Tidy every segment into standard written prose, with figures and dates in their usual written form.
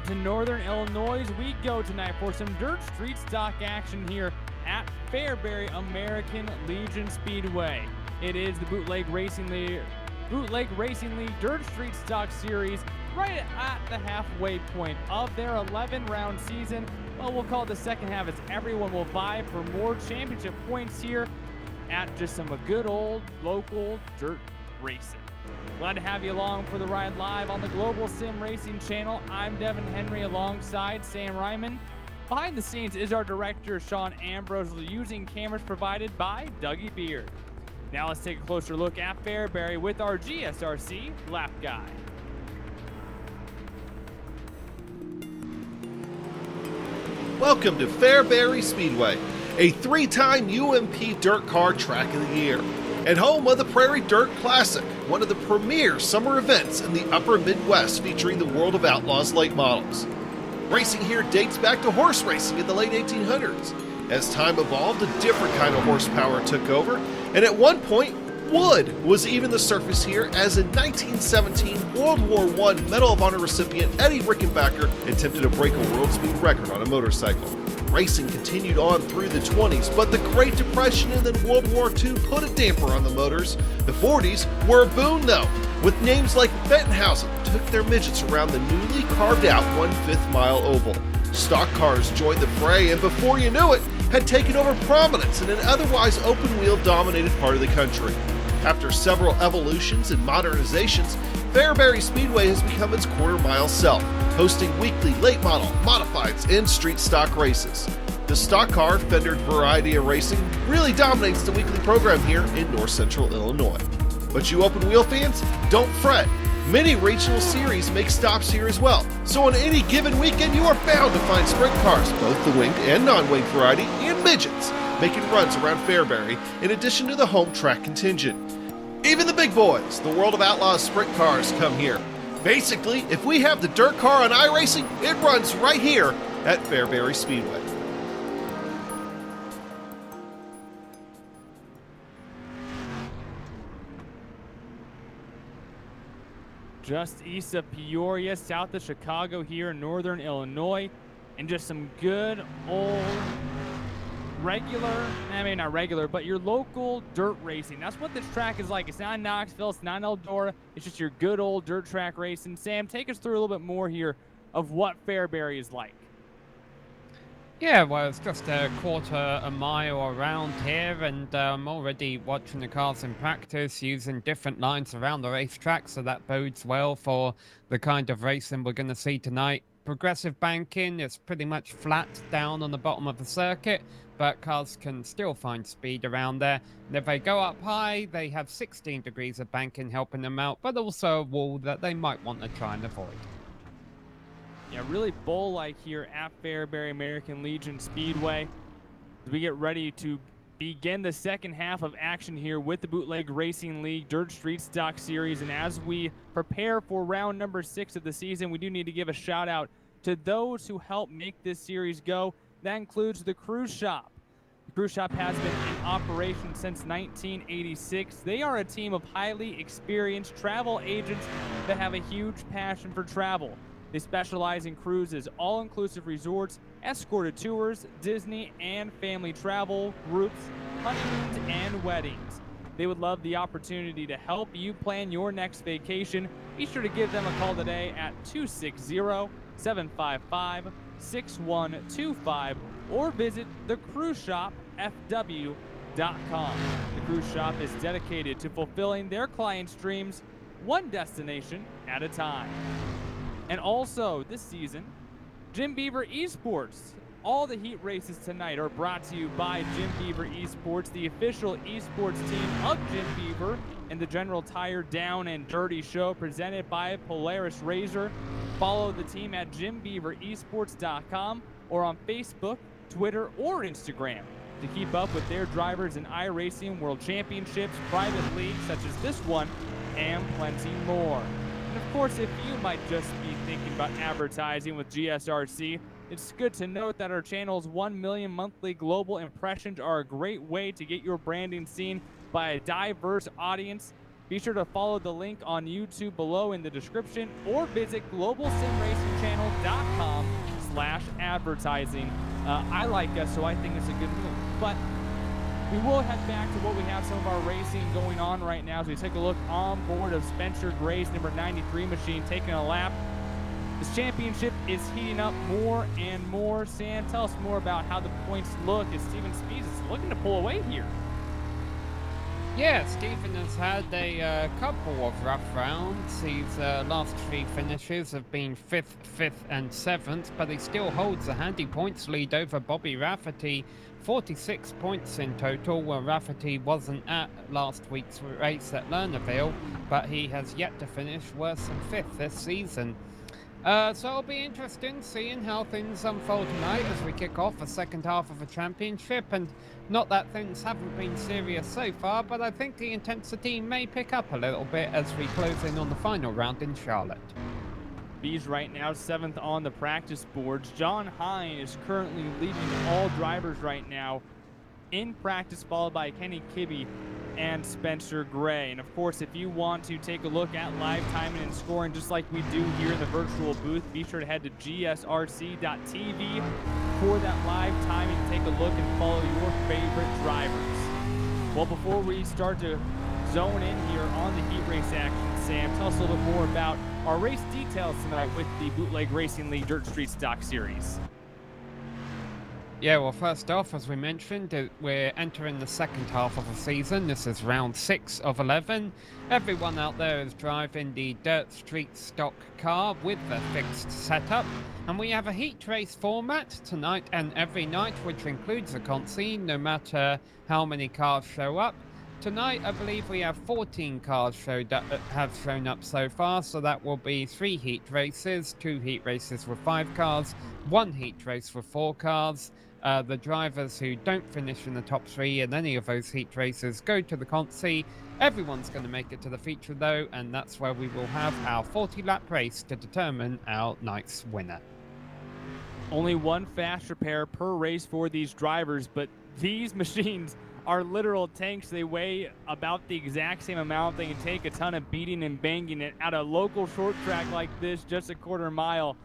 to Northern Illinois we go tonight for some dirt street stock action here at Fairbury American Legion Speedway. It is the Bootleg Racing League Dirt Street Stock Series right at the halfway point of their 11-round season. Well, we'll call it the second half as everyone will vie for more championship points here at just some good old local dirt racing. Glad to have you along for the ride live on the Global SimRacing Channel. I'm Devin Henry alongside Sam Ryman. Behind the scenes is our director, Sean Ambrose, using cameras provided by Dougie Beard. Now let's take a closer look at Fairbury with our GSRC lap guy. Welcome to Fairbury Speedway, a three-time UMP Dirt Car Track of the Year, and home of the Prairie Dirt Classic, one of the premier summer events in the upper Midwest featuring the World of Outlaws late models. Racing here dates back to horse racing in the late 1800s. As time evolved, a different kind of horsepower took over, and at one point, wood was even the surface here, as in 1917, World War I Medal of Honor recipient Eddie Rickenbacker attempted to break a world speed record on a motorcycle. Racing continued on through the 20s, but the Great Depression and then World War II put a damper on the motors. The 40s were a boon though, with names like Bettenhausen took their midgets around the newly carved out 1/5 mile oval. Stock cars joined the fray and before you knew it, had taken over prominence in an otherwise open-wheel dominated part of the country. After several evolutions and modernizations, Fairbury Speedway has become its quarter-mile self, hosting weekly late model, modifieds, and street stock races. The stock car fendered variety of racing really dominates the weekly program here in north central Illinois. But you open wheel fans, don't fret. Many regional series make stops here as well, so on any given weekend you are bound to find sprint cars, both the winged and non-winged variety, and midgets, making runs around Fairbury in addition to the home track contingent. Even the big boys, the World of Outlaws sprint cars, come here. Basically, if we have the dirt car on iRacing, it runs right here at Fairbury Speedway. Just east of Peoria, south of Chicago here in northern Illinois, and just some good old not regular, but your local dirt racing. That's what this track is like. It's not in Knoxville, it's not in Eldora, it's just your good old dirt track racing. Sam, take us through a little bit more here of what Fairbury is like. Yeah, well, it's just a quarter a mile around here, and I'm already watching the cars in practice using different lines around the racetrack, so that bodes well for the kind of racing we're going to see tonight. Progressive banking is pretty much flat down on the bottom of the circuit, but cars can still find speed around there. And if they go up high, they have 16 degrees of banking helping them out, but also a wall that they might want to try and avoid. Yeah, really bull-like here at Fairbury American Legion Speedway. As we get ready to begin the second half of action here with the Bootleg Racing League Dirt Street Stock Series. And as we prepare for round number 6 of the season, we do need to give a shout out to those who helped make this series go. That includes the Cruise Shop. The Cruise Shop has been in operation since 1986. They are a team of highly experienced travel agents that have a huge passion for travel. They specialize in cruises, all-inclusive resorts, escorted tours, Disney and family travel, groups, honeymoons, and weddings. They would love the opportunity to help you plan your next vacation. Be sure to give them a call today at 260-755-6125 or visit thecruiseshopfw.com. The Cruise Shop is dedicated to fulfilling their clients' dreams one destination at a time. And also, this season, Jim Beaver Esports. All the heat races tonight are brought to you by Jim Beaver Esports, the official esports team of Jim Beaver, and the General Tire Down and Dirty Show presented by Polaris Razor. Follow the team at JimBeaverEsports.com or on Facebook, Twitter, or Instagram to keep up with their drivers in iRacing World Championships, private leagues such as this one, and plenty more. And of course, if you might just be thinking about advertising with GSRC, it's good to note that our channel's 1 million monthly global impressions are a great way to get your branding seen by a diverse audience. Be sure to follow the link on YouTube below in the description or visit globalsimracingchannel.com/advertising. I like us, so I think it's a good move. But we will head back to what we have some of our racing going on right now as we take a look on board of Spencer Gray's number 93 machine taking a lap. This championship is heating up more and more. Sam, tell us more about how the points look as Steven Speeds is looking to pull away here. Yeah, Stephen has had a couple of rough rounds. His last 3 finishes have been 5th, and 7th, but he still holds a handy points lead over Bobby Rafferty. 46 points in total, where Rafferty wasn't at last week's race at Lernerville, but he has yet to finish worse than 5th this season. So it'll be interesting seeing how things unfold tonight as we kick off the second half of a championship. And not that things haven't been serious so far, but I think the intensity may pick up a little bit as we close in on the final round in Charlotte. B's right now 7th on the practice boards. John Hein is currently leading all drivers right now in practice, followed by Kenny Kibbe and Spencer Gray. And of course, if you want to take a look at live timing and scoring just like we do here in the virtual booth, be sure to head to gsrc.tv for that live timing. Take a look and follow your favorite drivers. Well, before we start to zone in here on the heat race action, Sam, tell us a little bit more about our race details tonight with the Bootleg Racing League Dirt Street Stock Series. Yeah, well, first off, as we mentioned, we're entering the second half of the season. This is round 6 of 11. Everyone out there is driving the Dirt Street stock car with the fixed setup. And we have a heat race format tonight and every night, which includes a consi, no matter how many cars show up. Tonight, I believe we have 14 cars have shown up so far, so that will be 3 heat races, 2 heat races with 5 cars, 1 heat race with 4 cars. The drivers who don't finish in the top 3 in any of those heat races go to the consi. Everyone's going to make it to the feature though, and that's where we will have our 40-lap race to determine our night's winner. Only 1 fast repair per race for these drivers, but these machines are literal tanks. They weigh about the exact same amount. They can take a ton of beating and banging it at a local short track like this, just a quarter mile.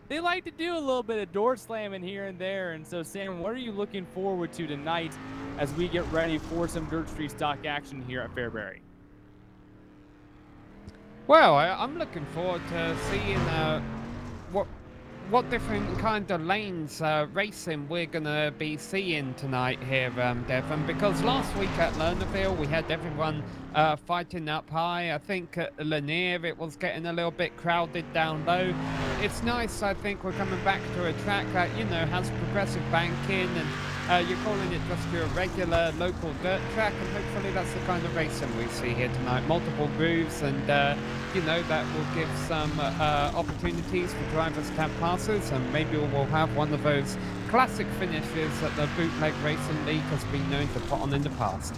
They like to do a little bit of door slamming here and there. And so, Sam, what are you looking forward to tonight as we get ready for some Dirt Street stock action here at Fairbury? Well, I'm looking forward to seeing what different kind of lanes racing we're going to be seeing tonight here, Devon, because last week at Lernerville we had everyone fighting up high. I think at Lanier it was getting a little bit crowded down low. It's nice, I think we're coming back to a track that, has progressive banking and you're calling it just your regular local dirt track, and hopefully that's the kind of racing we see here tonight. Multiple grooves, and that will give some opportunities for drivers to have passes, and maybe we'll have one of those classic finishes that the Bootleg Racing League has been known to put on in the past.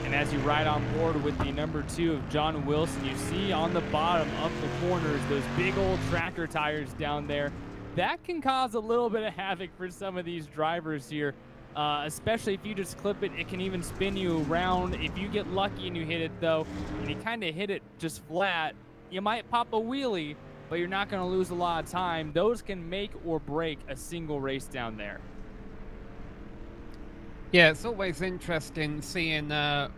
And as you ride on board with the number 2 of John Wilson, you see on the bottom of the corners those big old tractor tires down there. That can cause a little bit of havoc for some of these drivers here, especially if you just clip it. It can even spin you around. If you get lucky and you hit it, though, and you kind of hit it just flat, you might pop a wheelie, but you're not going to lose a lot of time. Those can make or break a single race down there. Yeah, it's always interesting seeing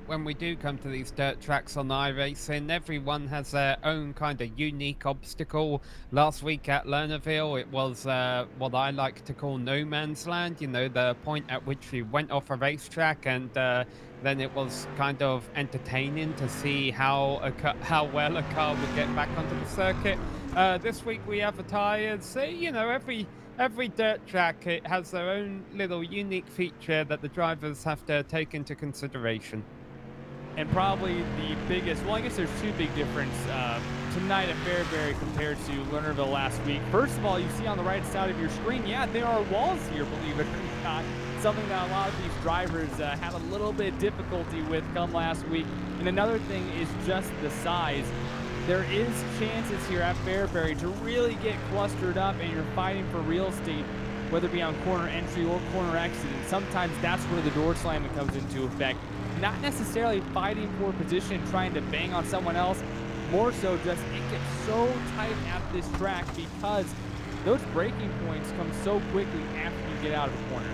when we do come to these dirt tracks on iRacing, everyone has their own kind of unique obstacle. Last week at Lernerville, it was what I like to call no man's land, the point at which you went off a racetrack, and then it was kind of entertaining to see how well a car would get back onto the circuit. This week we have the tires. Every dirt track, it has their own little unique feature that the drivers have to take into consideration. And probably the biggest, well, I guess there's 2 big differences tonight at Fairbury compared to Lernerville last week. First of all, you see on the right side of your screen, yeah, there are walls here, believe it or not. Something that a lot of these drivers had a little bit of difficulty with come last week. And another thing is just the size. There is chances here at Fairbury to really get clustered up and you're fighting for real estate, whether it be on corner entry or corner exit. And sometimes that's where the door slamming comes into effect. not necessarily fighting for position, trying to bang on someone else. More so just it gets so tight at this track because those braking points come so quickly after you get out of the corner.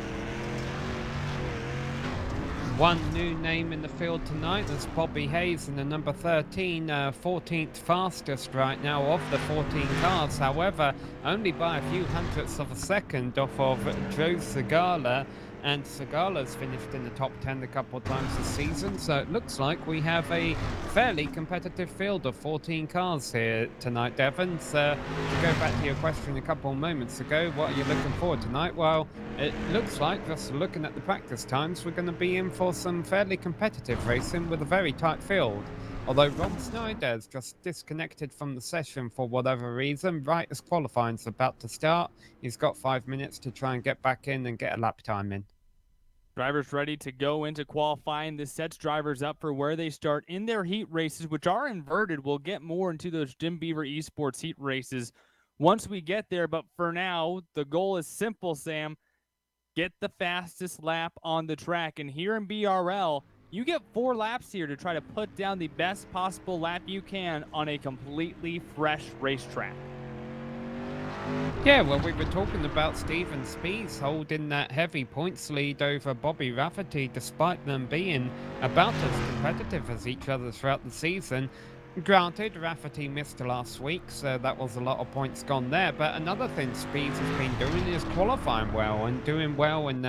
One new name in the field tonight, that's Bobby Hayes in the number 13, 14th fastest right now of the 14 cars. However, only by a few hundredths of a second off of Joe Segala, and Segala's finished in the top 10 a couple of times this season, so it looks like we have a fairly competitive field of 14 cars here tonight, Devon. So to go back to your question a couple of moments ago, what are you looking forward tonight? Well, it looks like, just looking at the practice times, we're going to be in for some fairly competitive racing with a very tight field. Although Ron Snyder has just disconnected from the session for whatever reason, right as qualifying's about to start, he's got 5 minutes to try and get back in and get a lap time in. Drivers ready to go into qualifying. This sets drivers up for where they start in their heat races, which are inverted. We'll get more into those Jim Beaver Esports heat races once we get there. But for now, the goal is simple, Sam. Get the fastest lap on the track. And here in BRL, you get 4 laps here to try to put down the best possible lap you can on a completely fresh racetrack. Yeah, well, we were talking about Stephen Spees holding that heavy points lead over Bobby Rafferty, despite them being about as competitive as each other throughout the season. Granted, Rafferty missed last week, so that was a lot of points gone there. But another thing Spees has been doing is qualifying well and doing well in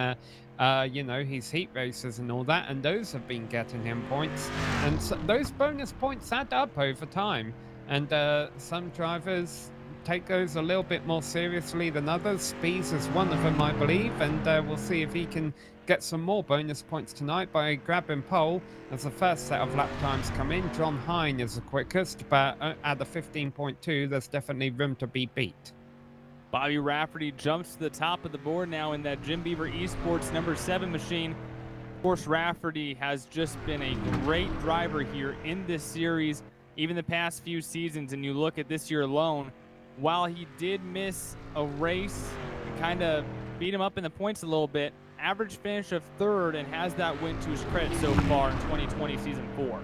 his heat races and all that, and those have been getting him points. And so those bonus points add up over time. And some drivers take those a little bit more seriously than others. Spees is one of them, I believe, and we'll see if he can get some more bonus points tonight by grabbing pole as the first set of lap times come in. John Hein is the quickest, but at the 15.2, there's definitely room to be beat. Bobby Rafferty jumps to the top of the board now in that Jim Beaver Esports number 7 machine. Of course, Rafferty has just been a great driver here in this series, even the past few seasons, and you look at this year alone, while he did miss a race and kind of beat him up in the points a little bit, average finish of 3rd and has that win to his credit so far in 2020 Season 4.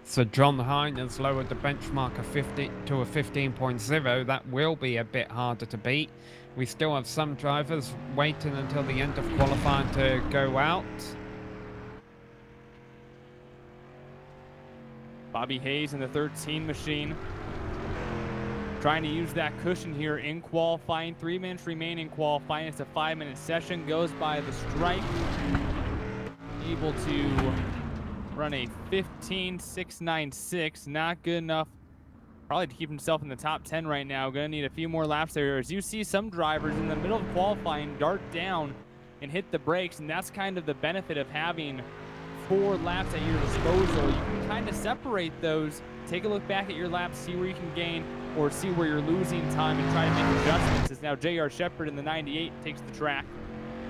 So John Hein has lowered the benchmark of 50 to a 15.0. That will be a bit harder to beat. We still have some drivers waiting until the end of qualifying to go out. Bobby Hayes in the 13 machine, trying to use that cushion here in qualifying. 3 minutes remain in qualifying. It's a 5-minute session. Goes by the stripe. Able to run a 15.696. Not good enough probably to keep himself in the top 10 right now. Going to need a few more laps there. As you see some drivers in the middle of qualifying dart down and hit the brakes. And that's kind of the benefit of having 4 laps at your disposal. You can kind of separate those. Take a look back at your laps, see where you can gain or see where you're losing time and try to make adjustments. As now J.R. Shepard in the 98 takes the track.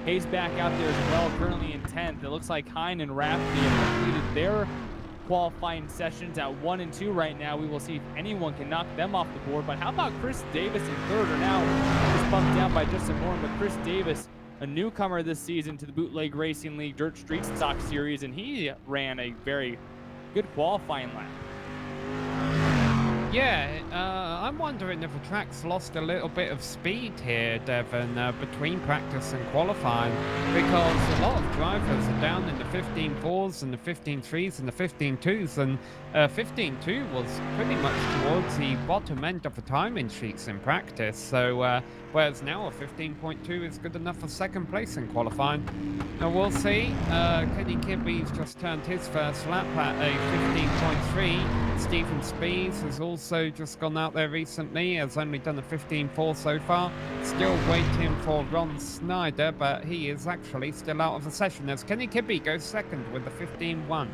Hayes back out there as well, currently in 10th. It looks like Hein and Rafferty have completed their qualifying sessions at 1 and 2 right now. We will see if anyone can knock them off the board. But how about Chris Davis in 3rd, or now just bumped down by Justin Moore, but Chris Davis, a newcomer this season to the Bootleg Racing League Dirt Street Stock Series, and he ran a very good qualifying lap. Yeah, I'm wondering if the track's lost a little bit of speed here, Devon, between practice and qualifying, because a lot of drivers are down in the 15.4s and the 15.3s and the 15.2s, and 15.2 was pretty much towards the bottom end of the timing sheets in practice, so whereas now a 15.2 is good enough for 2nd place in qualifying. Now we'll see. Kenny Kibbe's just turned his first lap at a 15.3. Stephen Spees has also just gone out there recently, has only done a 15.4 so far. Still waiting for Ron Snyder, but he is actually still out of the session as Kenny Kibbe goes 2nd with a 15.1.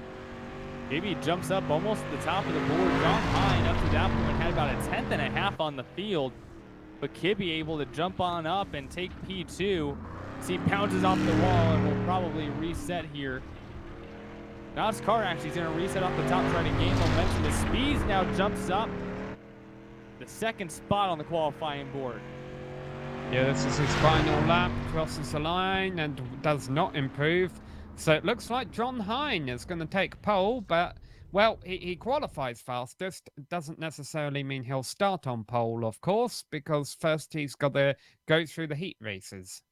Kibbe jumps up almost to the top of the board. John Hein up to that point had about a 10th and a half on the field, but Kibbe able to jump on up and take P2. See, bounces off the wall and will probably reset here. Now his car actually is going to reset off the top, trying to gain momentum. The Spees now jumps up the 2nd spot on the qualifying board. Yeah, this is his final lap, crosses the line and does not improve. So it looks like John Hein is going to take pole, but, well, he qualifies fastest. Doesn't necessarily mean he'll start on pole, of course, because first he's got to go through the heat races.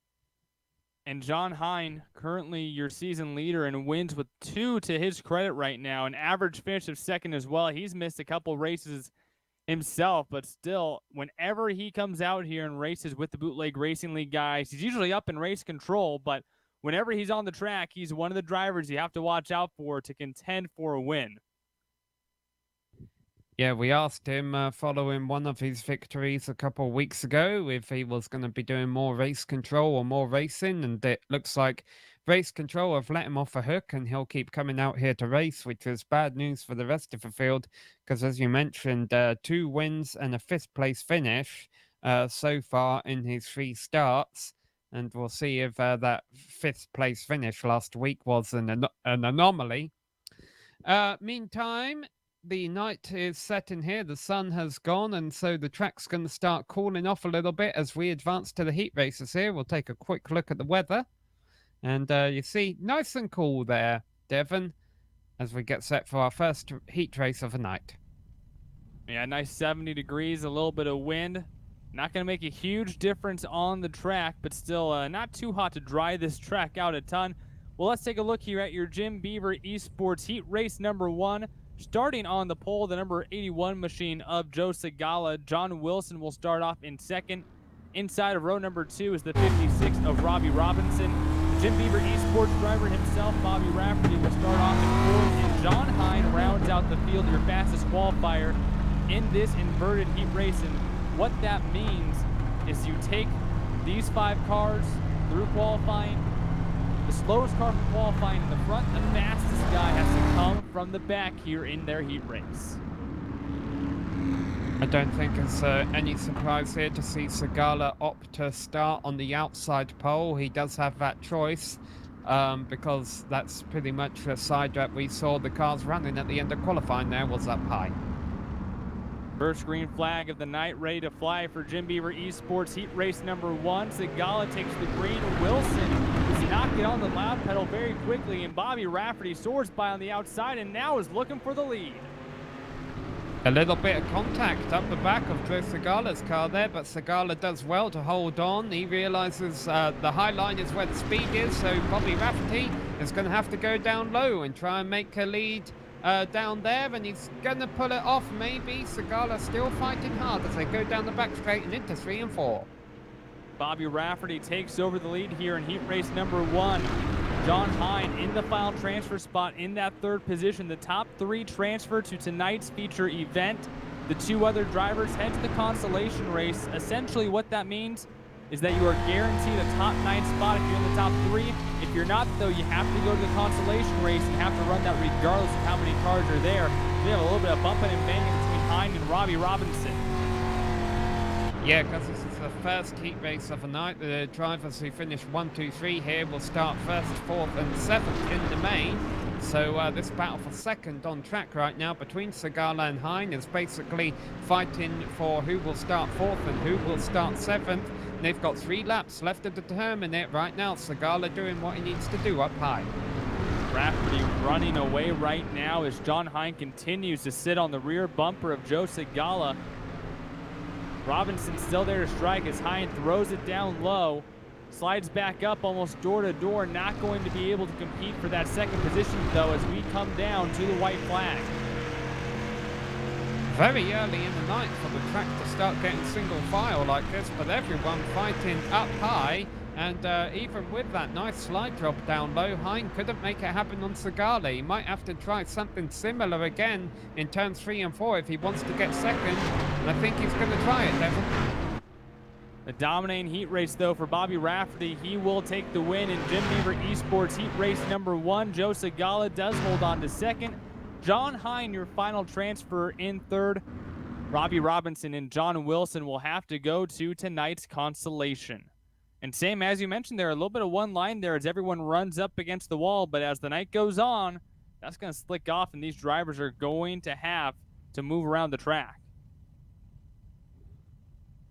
And John Hein, currently your season leader and wins with 2 to his credit right now. An average finish of second as well. He's missed a couple races himself, but still, whenever he comes out here and races with the Bootleg Racing League guys, he's usually up in race control, but whenever he's on the track, he's one of the drivers you have to watch out for to contend for a win. Yeah, we asked him following one of his victories a couple of weeks ago if he was going to be doing more race control or more racing, and it looks like race control have let him off a hook and he'll keep coming out here to race, which is bad news for the rest of the field because, as you mentioned, 2 wins and a 5th place finish so far in his 3 starts. And we'll see if that 5th place finish last week was an anomaly. Meantime, the night is setting here. The sun has gone, and so the track's going to start cooling off a little bit as we advance to the heat races here. We'll take a quick look at the weather. And you see, nice and cool there, Devon, as we get set for our first heat race of the night. Yeah, nice 70 degrees, a little bit of wind. Not going to make a huge difference on the track, but still not too hot to dry this track out a ton. Well, let's take a look here at your Jim Beaver Esports Heat Race number 1. Starting on the pole, the number 81 machine of Joe Segala. John Wilson will start off in second. Inside of row number 2 is the 56 of Robbie Robinson. The Jim Beaver Esports driver himself, Bobby Rafferty, will start off in fourth. And John Hein rounds out the field, your fastest qualifier in this inverted heat race. And what that means is you take these 5 cars through qualifying. The slowest car from qualifying in the front, the fastest guy has to come from the back here in their heat race. I don't think it's any surprise here to see Segala opt to start on the outside pole. He does have that choice because that's pretty much the side that we saw the cars running at the end of qualifying there was up high. First green flag of the night ready to fly for Jim Beaver Esports Heat Race number 1. Segala takes the green. Wilson does not get on the loud pedal very quickly, and Bobby Rafferty soars by on the outside and now is looking for the lead. A little bit of contact up the back of Joe Segala's car there, but Segala does well to hold on. He realizes the high line is where the speed is, so Bobby Rafferty is going to have to go down low and try and make a lead down there, and he's going to pull it off maybe. Segala still fighting hard as they go down the back straight and into 3 and 4. Bobby Rafferty takes over the lead here in heat race number 1. John Hein in the final transfer spot in that 3rd position. The top 3 transfer to tonight's feature event. The 2 other drivers head to the Consolation Race. Essentially what that means is that you are guaranteed a top 9 spot if you're in the top 3. If you're not, though, you have to go to the Consolation Race and have to run that regardless of how many cars are there. We have a little bit of bumping and banging between Hein and Robbie Robinson. Yeah, because this is the first heat race of the night. The drivers who finish 1, 2, 3 here will start 1st, 4th and 7th in the main. So this battle for 2nd on track right now between Segala and Hein is basically fighting for who will start 4th and who will start 7th. And they've got 3 laps left to determine it right now. Segala doing what he needs to do up high. Rafferty running away right now as John Hein continues to sit on the rear bumper of Joe Segala. Robinson still there to strike as Hein throws it down low, slides back up almost door to door, not going to be able to compete for that 2nd position though as we come down to the white flag. Very early in the night for the track to start getting single file like this, but everyone fighting up high, and even with that nice slide drop down low, Hein couldn't make it happen on Segala. He might have to try something similar again in turns 3 and 4 if he wants to get 2nd, and I think he's going to try it, Devon. A dominating heat race though for Bobby Rafferty. He will take the win in Jim Beaver Esports Heat Race number 1. Joe Segala does hold on to 2nd. John Hein, your final transfer, in 3rd. Robbie Robinson and John Wilson will have to go to tonight's Consolation. And same as you mentioned there, a little bit of one line there as everyone runs up against the wall, but as the night goes on, that's going to slick off and these drivers are going to have to move around the track.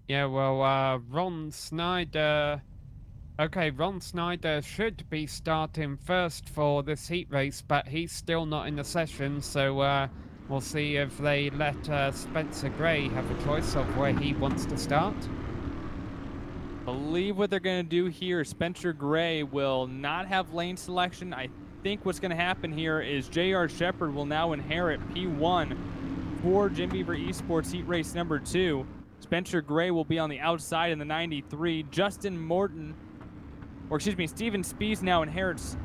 Yeah, well, Ron Snyder Okay, Ron Snyder should be starting first for this heat race, but he's still not in the session, so we'll see if they let Spencer Gray have a choice of where he wants to start. Believe what they're going to do here. Spencer Gray will not have lane selection. I think what's going to happen here is J.R. Shepard will now inherit P1 for Jim Beaver Esports Heat Race number 2. Spencer Gray will be on the outside in the 93. Steven Spies now inherits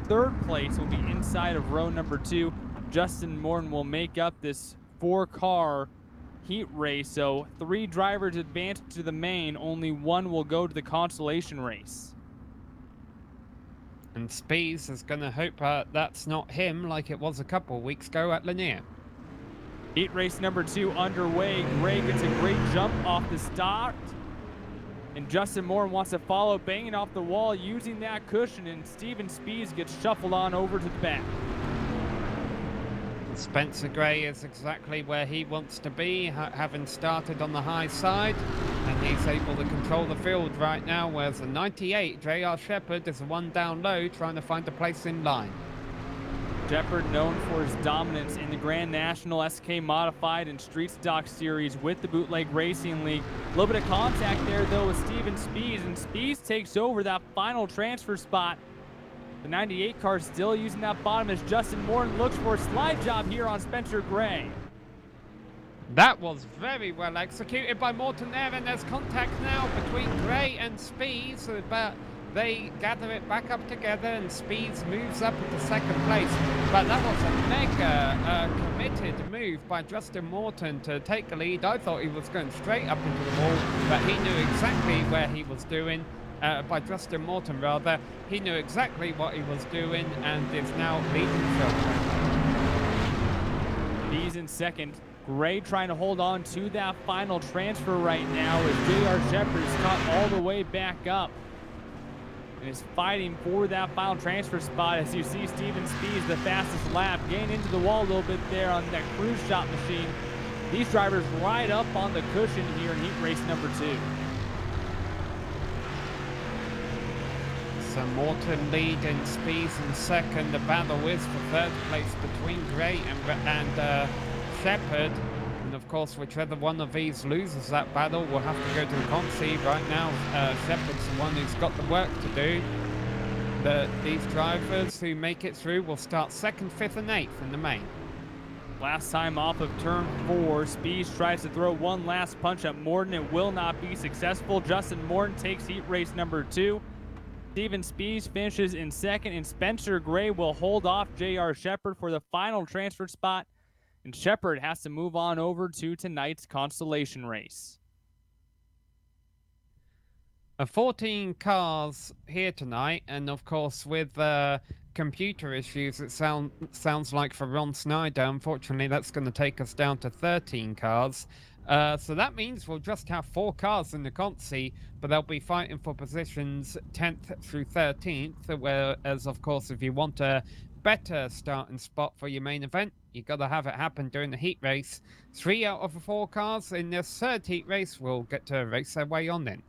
third place, will be inside of row number 2. Justin Morton will make up this 4-car heat race, so 3 drivers advance to the main, only 1 will go to the consolation race. And Spies is going to hope that's not him like it was a couple weeks ago at Lanier. Heat race number 2 underway. Gray gets a great jump off the start, and Justin Moore wants to follow, banging off the wall using that cushion, and Steven Spies gets shuffled on over to the back. Spencer Gray is exactly where he wants to be, having started on the high side, and he's able to control the field right now, whereas the 98, J.R. Shepard, is 1 down low, trying to find a place in line. Shepard, known for his dominance in the Grand National, SK Modified, and Street Stock Series with the Bootleg Racing League. A little bit of contact there, though, with Steven Spies, and Spies takes over that final transfer spot. The 98 car still using that bottom as Justin Morton looks for a slide job here on Spencer Gray. That was very well executed by Morton there, and there's contact now between Gray and Spies, but they gather it back up together, and Spies moves up into second place. But that was a mega committed move by Justin Morton to take the lead. I thought he was going straight up into the wall, but he knew exactly where he was doing. By Justin Morton, rather. He knew exactly what he was doing and is now leading the field. He's in second. Gray trying to hold on to that final transfer right now as J.R. Shepard is caught all the way back up and is fighting for that final transfer spot. As you see, Steven Spies, the fastest lap, getting into the wall a little bit there on that cruise shot machine. These drivers ride up on the cushion here in heat race number 2. So Morton leading, Spies in second. The battle is for third place between Gray and Shepard. And of course, whichever one of these loses that battle will have to go to the consi. Right now, Shepard's the one who's got the work to do. These drivers who make it through will start 2nd, 5th, and 8th in the main. Last time off of turn 4, Spies tries to throw one last punch at Morton. It will not be successful. Justin Morton takes heat race number 2. Steven Spies finishes in second, and Spencer Gray will hold off J.R. Shepard for the final transfer spot, and Shepard has to move on over to tonight's consolation race. 14 cars here tonight, and of course with computer issues, it sounds like for Ron Snyder, unfortunately that's going to take us down to 13 cars. So that means we'll just have 4 cars in the consi, but they'll be fighting for positions 10th through 13th, whereas of course if you want a better starting spot for your main event, you got to have it happen during the heat race. 3 out of the 4 cars in this 3rd heat race will get to race their way on in.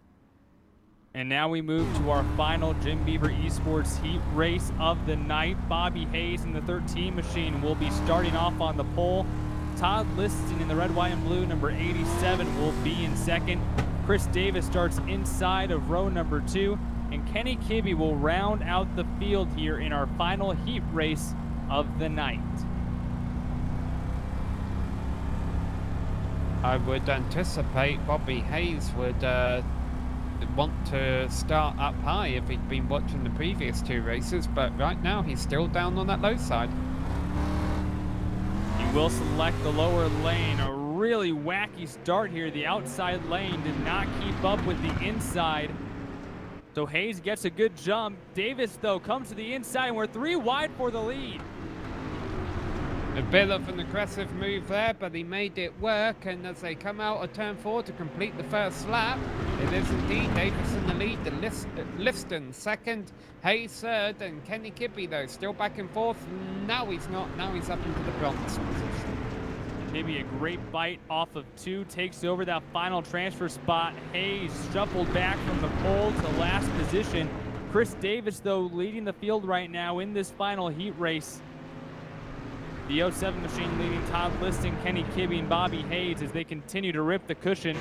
And now we move to our final Jim Beaver Esports heat race of the night. Bobby Hayes in the 13 machine will be starting off on the pole. Todd Liston in the red, white, and blue, number 87, will be in second. Chris Davis starts inside of row number 2. And Kenny Kibbe will round out the field here in our final heat race of the night. I would anticipate Bobby Hayes would want to start up high if he'd been watching the previous 2 races, but right now he's still down on that low side. He will select the lower lane. A really wacky start here. The outside lane did not keep up with the inside. So Hayes gets a good jump. Davis, though, comes to the inside, and we're 3 wide for the lead. A bit of an aggressive move there, but he made it work, and as they come out of turn 4 to complete the first lap, it is indeed Davis in the lead, Liston second, Hayes third, and Kenny Kibbe, though, still back and forth. Now he's not, now he's up into the bronze position. Kibbe, a great bite off of 2, takes over that final transfer spot. Hayes shuffled back from the pole to last position. Chris Davis, though, leading the field right now in this final heat race. The 07 machine leading Todd Liston, Kenny Kibbe, and Bobby Hayes as they continue to rip the cushion.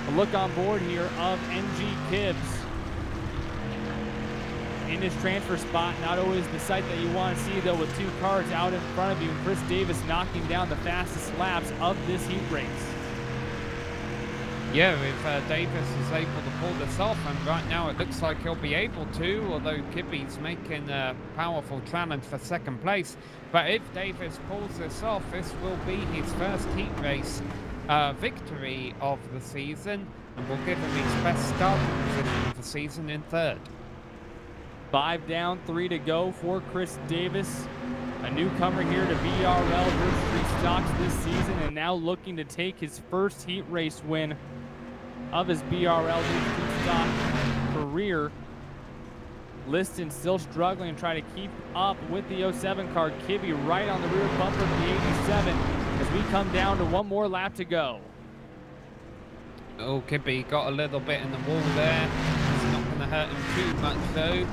A look on board here of NG Kibbs. In his transfer spot, not always the sight that you want to see, though, with 2 cars out in front of you, and Chris Davis knocking down the fastest laps of this heat race. Yeah, if Davis is able to pull this off, and right now it looks like he'll be able to, although Kibbe's making a powerful challenge for second place. But if Davis pulls this off, this will be his first heat race victory of the season, and will give him his best starting position of the season in 3rd. 5 down, 3 to go for Chris Davis, a newcomer here to BRL Dirt Street Stocks this season, and now looking to take his first heat race win of his BRL Dirt Street Stock career. Liston still struggling to try to keep up with the 07 car. Kibbe right on the rear bumper of the 87 as we come down to 1 more lap to go. Oh, Kibbe got a little bit in the wall there. It's not going to hurt him too much, though.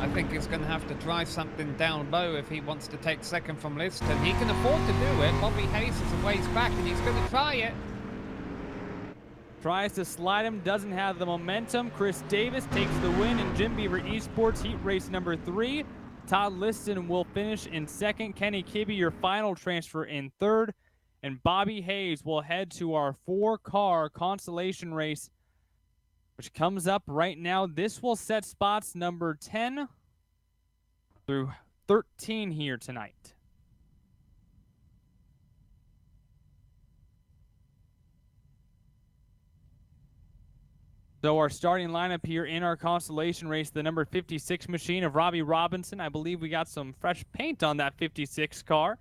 I think he's going to have to try something down low if he wants to take second from Liston. He can afford to do it. Bobby Hayes is a ways back, and he's going to try it. Tries to slide him, doesn't have the momentum. Chris Davis takes the win in Jim Beaver Esports Heat Race number 3. Todd Liston will finish in 2nd. Kenny Kibbe, your final transfer, in 3rd. And Bobby Hayes will head to our 4-car consolation race, which comes up right now. This will set spots number 10 through 13 here tonight. So our starting lineup here in our consolation race, the number 56 machine of Robbie Robinson. I believe we got some fresh paint on that 56 car.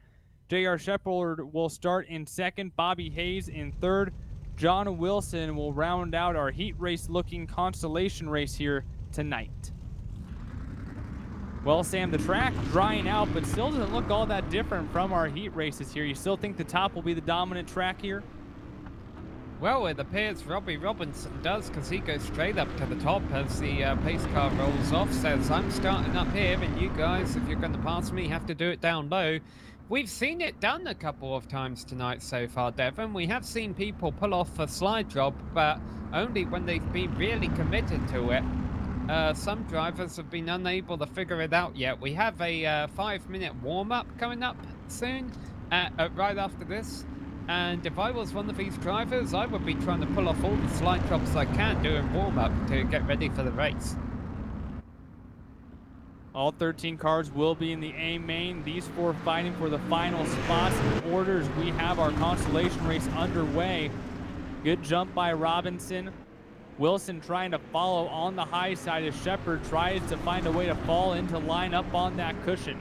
J.R. Shepard will start in 2nd. Bobby Hayes in 3rd. John Wilson will round out our heat race looking consolation race here tonight. Well, Sam, the track drying out, but still doesn't look all that different from our heat races here. You still think the top will be the dominant track here? Well, it appears Robbie Robinson does, because he goes straight up to the top as the pace car rolls off, says, I'm starting up here, and you guys, if you're going to pass me, have to do it down low. We've seen it done a couple of times tonight so far, Devon. We have seen people pull off a slide job, but only when they've been really committed to it. Some drivers have been unable to figure it out yet. We have a 5-minute warm-up coming up soon, right after this. And if I was one of these drivers, I would be trying to pull off all the slide jobs I can during warm-up to get ready for the race. All 13 cars will be in the A main. These 4 fighting for the final spots and orders. We have our consolation race underway. Good jump by Robinson. Wilson trying to follow on the high side as Shepard tries to find a way to fall into line up on that cushion.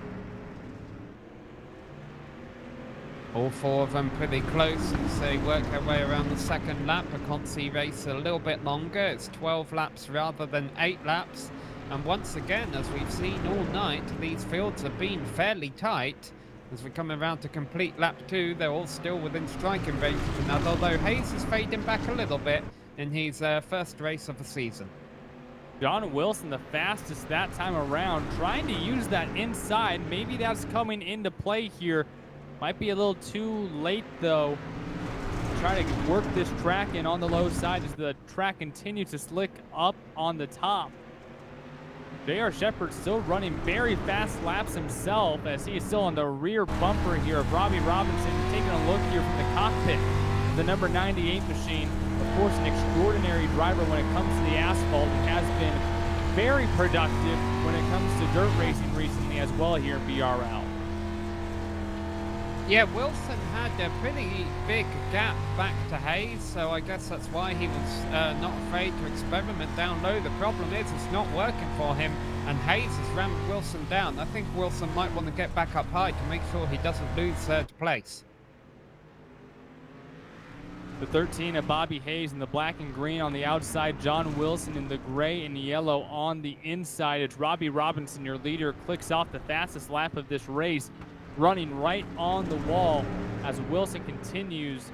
All 4 of them pretty close as they work their way around the 2nd lap. A consi race a little bit longer. It's 12 laps rather than 8 laps. And once again, as we've seen all night, these fields have been fairly tight. As we come around to complete lap 2, they're all still within striking range of another, although Hayes is fading back a little bit in his first race of the season. John Wilson, the fastest that time around, trying to use that inside. Maybe that's coming into play here. Might be a little too late, though. Try to work this track in on the low side as the track continues to slick up on the top. J.R. Shepard still running very fast laps himself as he is still on the rear bumper here of Robbie Robinson. Taking a look here from the cockpit. The number 98 machine, of course, an extraordinary driver when it comes to the asphalt. He has been very productive when it comes to dirt racing recently as well here in BRL. Yeah, Wilson had a pretty big gap back to Hayes, so I guess that's why he was not afraid to experiment down low. The problem is it's not working for him, and Hayes has rammed Wilson down. I think Wilson might want to get back up high to make sure he doesn't lose 3rd place. The 13 of Bobby Hayes in the black and green on the outside. John Wilson in the gray and yellow on the inside. It's Robbie Robinson, your leader, clicks off the fastest lap of this race. running right on the wall as Wilson continues to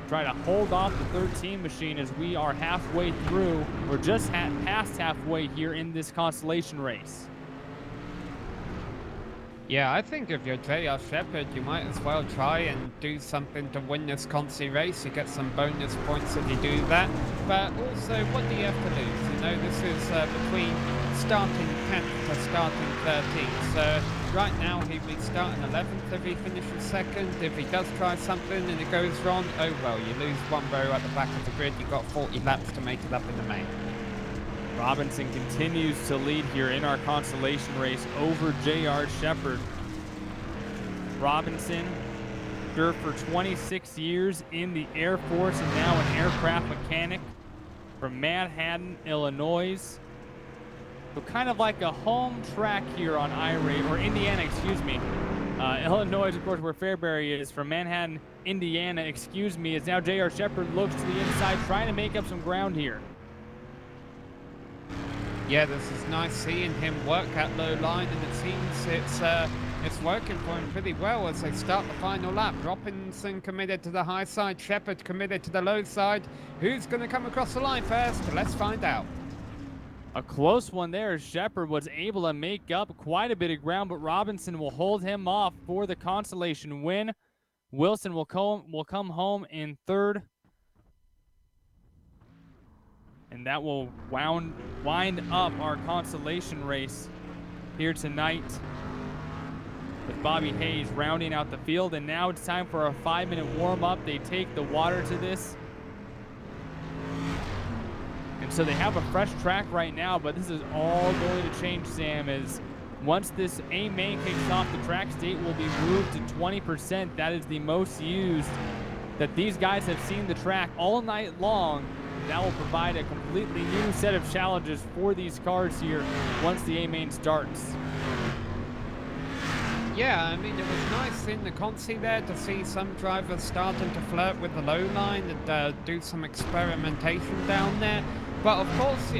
try to hold off the 13 machine as we are halfway through, or just past halfway here in this Consolation Race. Yeah, I think if you're Gsrc Replay, you might as well try and do something to win this Consi race. You get some bonus points if you do that. But also, what do you have to lose? You know, this is between starting 10th to starting 13th. So right now, he'd be starting 11th if he finishes second. If he does try something and it goes wrong, oh well, you lose one row at the back of the grid. You've got 40 laps to make it up in the main. Robinson continues to lead here in our Consolation Race over J.R. Shepherd. Robinson served for 26 years in the Air Force and now an aircraft mechanic from Manhattan, Illinois. So kind of like a home track here on iRacing, or Indiana, excuse me. Illinois, of course, where Fairbury is. From Manhattan, Indiana, excuse me, as now J.R. Shepherd looks to the inside, trying to make up some ground here. Yeah, this is nice seeing him work at low line, and it seems it's working for him pretty well as they start the final lap. Robinson committed to the high side, Shepherd committed to the low side. Who's going to come across the line first? Let's find out. A close one there. Shepherd was able to make up quite a bit of ground, but Robinson will hold him off for the consolation win. Wilson will come home in third. And that will wind up our consolation race here tonight with Bobby Hayes rounding out the field. And now it's time for a 5-minute warm-up. They take the water to this. And so they have a fresh track right now, but this is all going to change, Sam, as once this A main kicks off, the track state will be moved to 20%. That is the most used that these guys have seen the track all night long. That will provide a completely new set of challenges for these cars here once the A main starts. Yeah, I mean, it was nice in the Consi there to see some drivers starting to flirt with the low line and do some experimentation down there. But of course,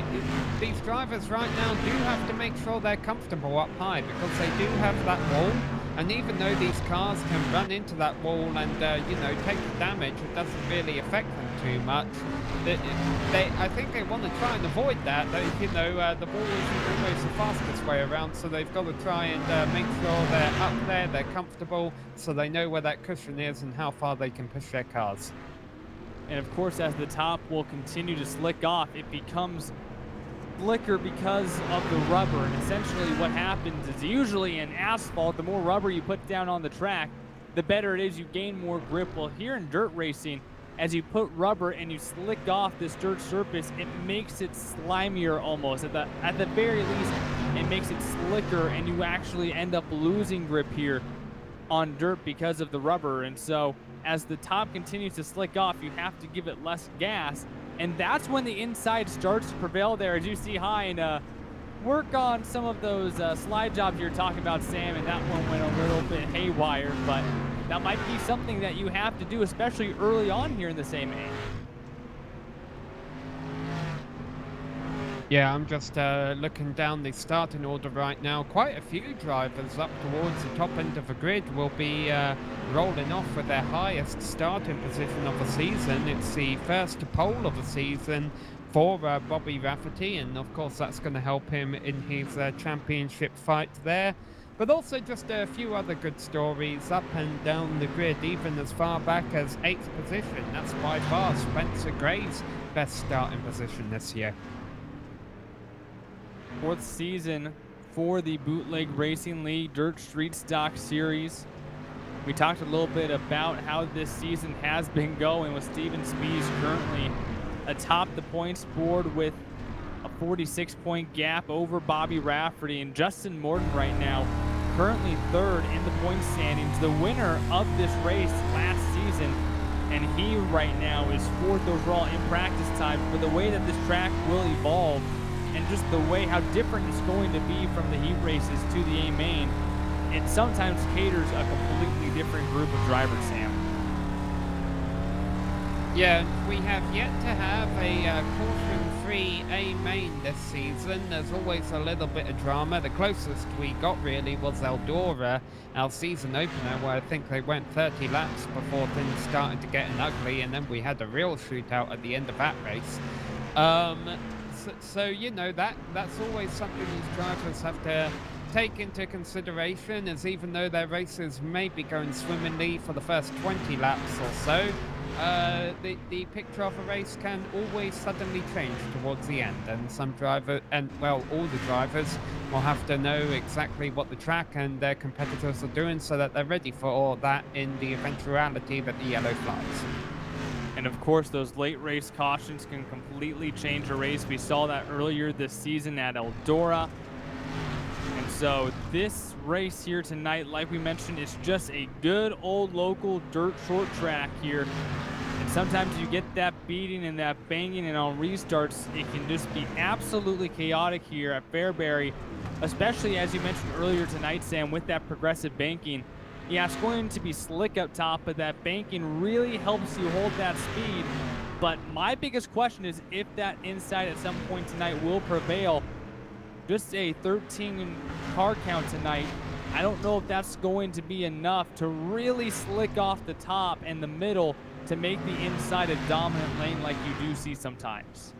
these drivers right now do have to make sure they're comfortable up high because they do have that wall. And even though these cars can run into that wall and, you know, take the damage, it doesn't really affect them too much. I think they want to try and avoid that. You know, the wall isn't always the fastest way around, so they've got to try and make sure they're up there, they're comfortable, so they know where that cushion is and how far they can push their cars. And of course, as the top will continue to slick off, it becomes slicker because of the rubber. And essentially what happens is usually in asphalt, the more rubber you put down on the track, the better it is, you gain more grip. Well, here in dirt racing, as you put rubber and you slick off this dirt surface, it makes it slimier almost. At the very least, it makes it slicker, and you actually end up losing grip here on dirt because of the rubber. And so as the top continues to slick off, you have to give it less gas. And that's when the inside starts to prevail there. As you see Hein work on some of those slide jobs you're talking about, Sam, and that one went a little bit haywire, but that might be something that you have to do, especially early on here in the same A. Yeah, I'm just looking down the starting order right now. Quite a few drivers up towards the top end of the grid will be rolling off with their highest starting position of the season. It's the first pole of the season for Bobby Rafferty, and of course that's going to help him in his championship fight there. But also just a few other good stories up and down the grid, even as far back as 8th position. That's by far Spencer Gray's best starting position this year. 4th season for the Bootleg Racing League Dirt Street Stock Series. We talked a little bit about how this season has been going, with Steven Spies currently atop the points board with a 46-point gap over Bobby Rafferty, and Justin Morton right now currently 3rd in the point standings, the winner of this race last season, and he right now is 4th overall in practice time. For the way that this track will evolve and just the way how different it's going to be from the heat races to the A main, it sometimes caters a completely different group of drivers, Sam. Yeah, we have yet to have a caution every A main this season, there's always a little bit of drama. The closest we got really was Eldora, our season opener, where I think they went 30 laps before things started to get ugly, and then we had a real shootout at the end of that race. So you know, that's always something these drivers have to take into consideration, as even though their races may be going swimmingly for the first 20 laps or so, the picture of a race can always suddenly change towards the end, and some driver, and well, all the drivers will have to know exactly what the track and their competitors are doing so that they're ready for all that in the eventuality that the yellow flies. And of course, those late race cautions can completely change a race. We saw that earlier this season at Eldora. And so this race here tonight, like we mentioned, is just a good old local dirt short track here. And sometimes you get that beating and that banging, and on restarts, it can just be absolutely chaotic here at Fairbury, especially as you mentioned earlier tonight, Sam, with that progressive banking. Yeah, it's going to be slick up top, but that banking really helps you hold that speed. But my biggest question is if that inside at some point tonight will prevail. Just a 13 car count tonight. I don't know if that's going to be enough to really slick off the top and the middle to make the inside a dominant lane like you do see sometimes.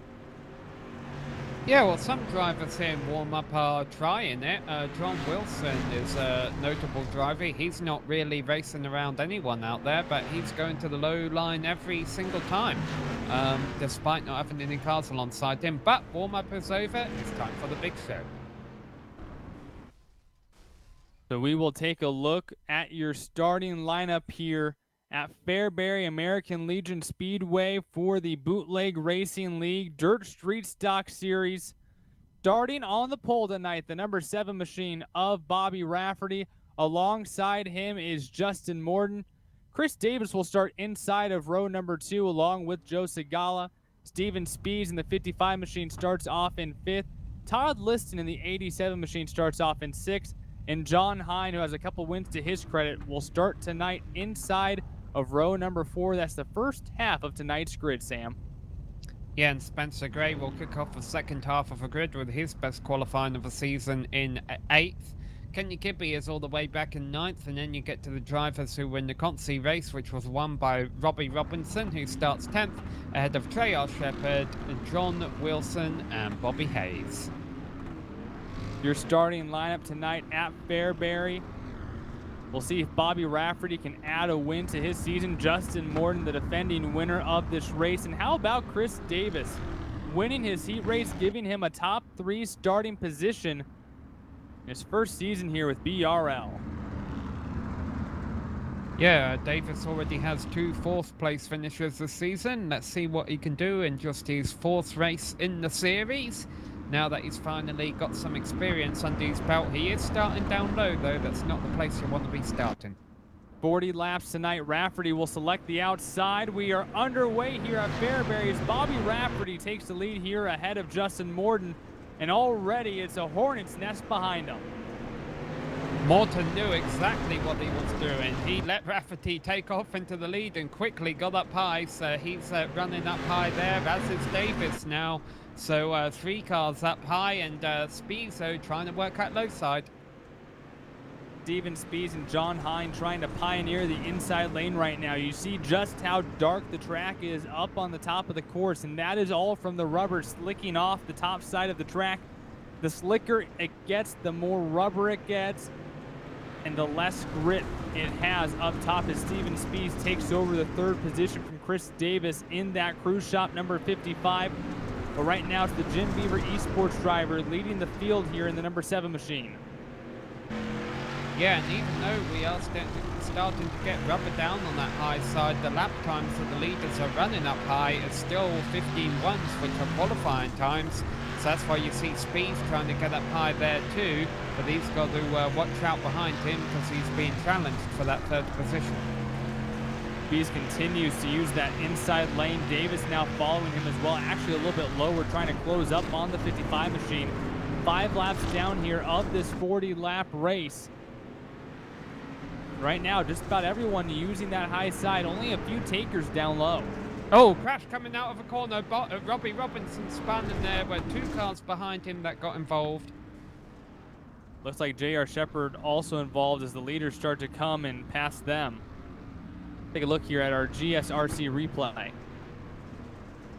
Yeah, well, some drivers here in warm-up are trying it. John Wilson is a notable driver. He's not really racing around anyone out there, but he's going to the low line every single time, despite not having any cars alongside him. But warm-up is over. It's time for the big show. So we will take a look at your starting lineup here at Fairbury American Legion Speedway for the Bootleg Racing League Dirt Street Stock Series. Starting on the pole tonight, the number 7 machine of Bobby Rafferty. Alongside him is Justin Morden. Chris Davis will start inside of row number 2 along with Joe Segala. Steven Spees in the 55 machine starts off in 5th. Todd Liston in the 87 machine starts off in 6th. And John Hein, who has a couple wins to his credit, will start tonight inside of row number 4. That's the first half of tonight's grid, Sam. Yeah, and Spencer Gray will kick off the second half of the grid with his best qualifying of the season in 8th. Kenya Kibbe is all the way back in 9th, and then you get to the drivers who win the Consi race, which was won by Robbie Robinson, who starts 10th, ahead of Treyarch Shepard, John Wilson, and Bobby Hayes. Your starting lineup tonight at Fairbury. We'll see if Bobby Rafferty can add a win to his season. Justin Morden, the defending winner of this race. And how about Chris Davis winning his heat race, giving him a top 3 starting position in his first season here with BRL. Yeah, Davis already has 2 4th place finishes this season. Let's see what he can do in just his 4th race in the series. Now that he's finally got some experience under his belt. He is starting down low, though. That's not the place you want to be starting. 40 laps tonight. Rafferty will select the outside. We are underway here at Fairbury as Bobby Rafferty takes the lead here ahead of Justin Morden. And already it's a hornet's nest behind him. Morton knew exactly what he was doing. He let Rafferty take off into the lead and quickly got up high. So he's running up high there, as is Davis now. So 3 cars up high, and Speezo trying to work out low side. Steven Spees and John Hein trying to pioneer the inside lane right now. You see just how dark the track is up on the top of the course, and that is all from the rubber slicking off the top side of the track. The slicker it gets, the more rubber it gets, and the less grip it has up top as Steven Spees takes over the 3rd position from Chris Davis in that cruise shop number 55. But right now it's the Jim Beaver Esports driver leading the field here in the number 7 machine. Yeah, and even though we are starting to get rubber down on that high side, the lap times that the leaders are running up high is still 15.1s, which are qualifying times. So that's why you see Speeds trying to get up high there too. But he's got to watch out behind him because he's being challenged for that 3rd position. Spees continues to use that inside lane. Davis now following him as well, actually a little bit lower, trying to close up on the 55 machine. 5 laps down here of this 40-lap race. Right now, just about everyone using that high side. Only a few takers down low. Oh, crash coming out of a corner. Robbie Robinson spun, and there were 2 cars behind him that got involved. Looks like J.R. Shepard also involved as the leaders start to come and pass them. Take a look here at our Gsrc replay.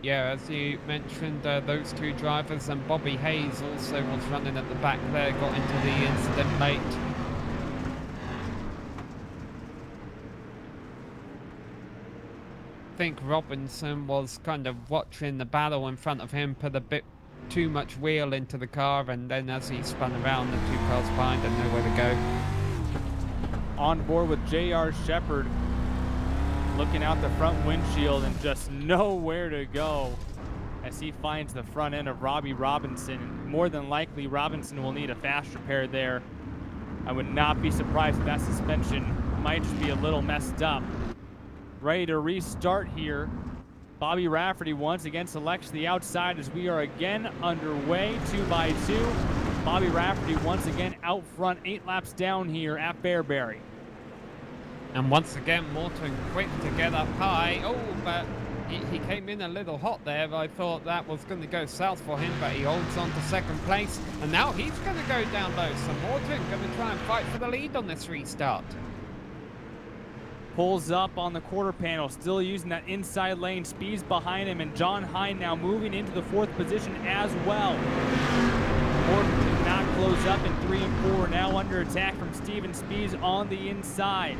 Yeah, as you mentioned, those 2 drivers, and Bobby Hayes also was running at the back there, got into the incident late. I think Robinson was kind of watching the battle in front of him, put a bit too much wheel into the car, and then as he spun around, the 2 cars behind had nowhere to go. On board with J.R. Shepard, looking out the front windshield and just nowhere to go as he finds the front end of Robbie Robinson. More than likely, Robinson will need a fast repair there. I would not be surprised if that suspension might just be a little messed up. Ready to restart here. Bobby Rafferty once again selects the outside as we are again underway, 2 by 2. Bobby Rafferty once again out front, 8 laps down here at Fairbury. And once again, Morton quick to get up high. Oh, but he came in a little hot there. I thought that was going to go south for him, but he holds on to 2nd place. And now he's going to go down low. So Morton going to try and fight for the lead on this restart. Pulls up on the quarter panel, still using that inside lane, speeds behind him, and John Hein now moving into the 4th position as well. Morton did not close up in 3 and 4, now under attack from Steven Spees on the inside.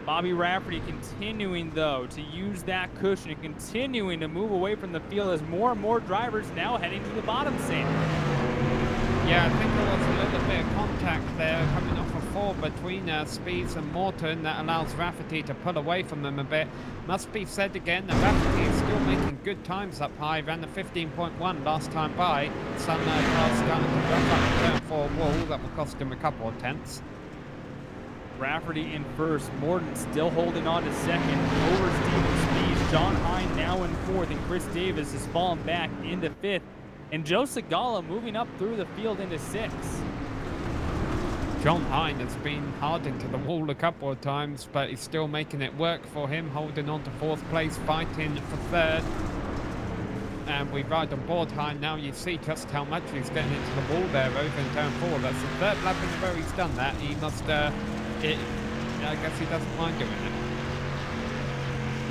Bobby Rafferty continuing, though, to use that cushion and continuing to move away from the field as more and more drivers now heading to the bottom, Sam. Yeah, I think there was a little bit of contact there coming off a 4 between Spees and Morton that allows Rafferty to pull away from them a bit. Must be said again that Rafferty is still making good times up high. Ran the 15.1 last time by. Some cars starting to drop up the turn 4 wall. That will cost him a couple of tenths. Rafferty in 1st, Morton still holding on to 2nd over Steven Spees. John Hein now in 4th, and Chris Davis has fallen back into 5th. And Joe Segala moving up through the field into 6th. John Hein has been hard into the wall a couple of times, but he's still making it work for him, holding on to 4th place, fighting for 3rd. And we ride on board Hein now. You see just how much he's getting into the wall there over in turn 4. That's the 3rd lap in a row he's done that. He must, I guess he doesn't mind doing it.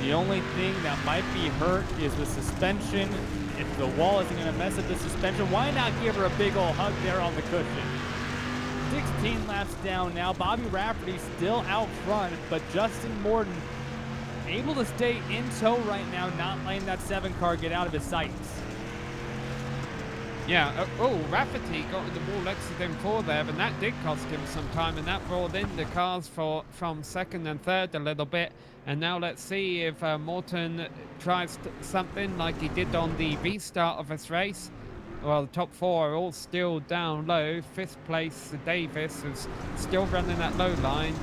The only thing that might be hurt is the suspension. If the wall isn't going to mess up the suspension, why not give her a big old hug there on the cushion? 16 laps down now. Bobby Rafferty still out front, but Justin Morton able to stay in tow right now, not letting that 7 car get out of his sights. Yeah, Rafferty got in the wall accident 4 there, and that did cost him some time, and that brought in the cars from 2nd and 3rd a little bit. And now let's see if Morton tries something like he did on the restart of this race. Well, the top 4 are all still down low. 5th place, Davis, is still running that low line.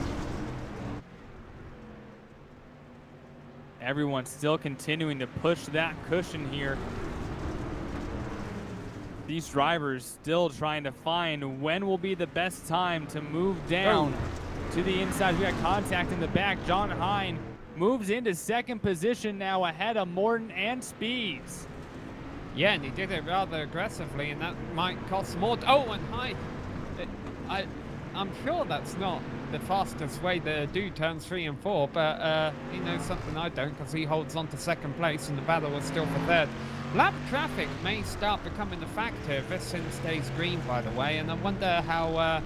Everyone's still continuing to push that cushion here. These drivers still trying to find when will be the best time to move down to the inside. We got contact in the back. John Hein moves into 2nd position now ahead of Morton and Spees. Yeah, and he did it rather aggressively, and that might cost more. Oh, and Hein, I'm sure that's not the fastest way to do turns 3 and 4, but he knows something I don't, because he holds on to 2nd place, and the battle is still for 3rd. Lap traffic may start becoming a factor if this thing stays green, by the way, and I wonder how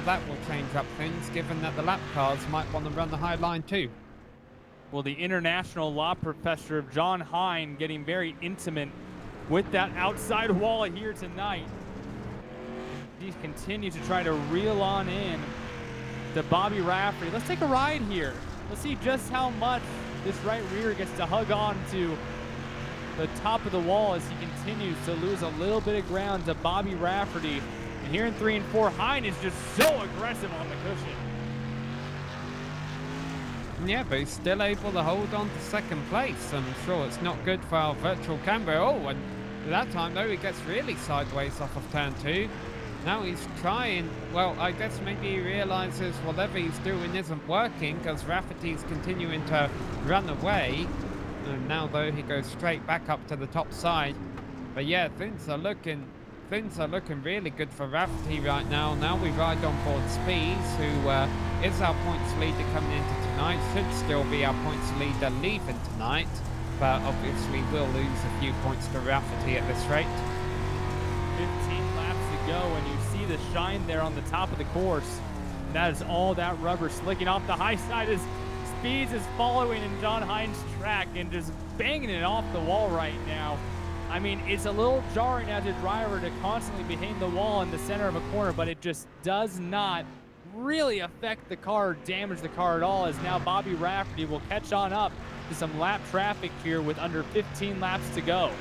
that will change up things, given that the lap cars might want to run the high line too. Well, the international law professor of John Hein getting very intimate with that outside wall here tonight. He continues to try to reel on in to Bobby Rafferty. Let's take a ride here. Let's see just how much this right rear gets to hug on to the top of the wall as he continues to lose a little bit of ground to Bobby Rafferty. And here in 3 and 4, Hein is just so aggressive on the cushion. Yeah, but he's still able to hold on to 2nd place. I'm sure it's not good for our virtual camera. Oh, and that time, though, he gets really sideways off of turn 2. Now he's trying, well, I guess maybe he realizes whatever he's doing isn't working, because Rafferty's continuing to run away. And now, though, he goes straight back up to the top side. But yeah, things are looking really good for Rafferty right now. Now we ride on board Speeds, who is our points leader coming into tonight. Should still be our points leader leaving tonight, but obviously will lose a few points to Rafferty at this rate. 15 laps to go, and you see the shine there on the top of the course. That is all that rubber slicking off the high side as Speeds is following in John Hein's track and just banging it off the wall right now. I mean, it's a little jarring as a driver to constantly be hitting the wall in the center of a corner, but it just does not really affect the car or damage the car at all, as now Bobby Rafferty will catch on up to some lap traffic here with under 15 laps to go.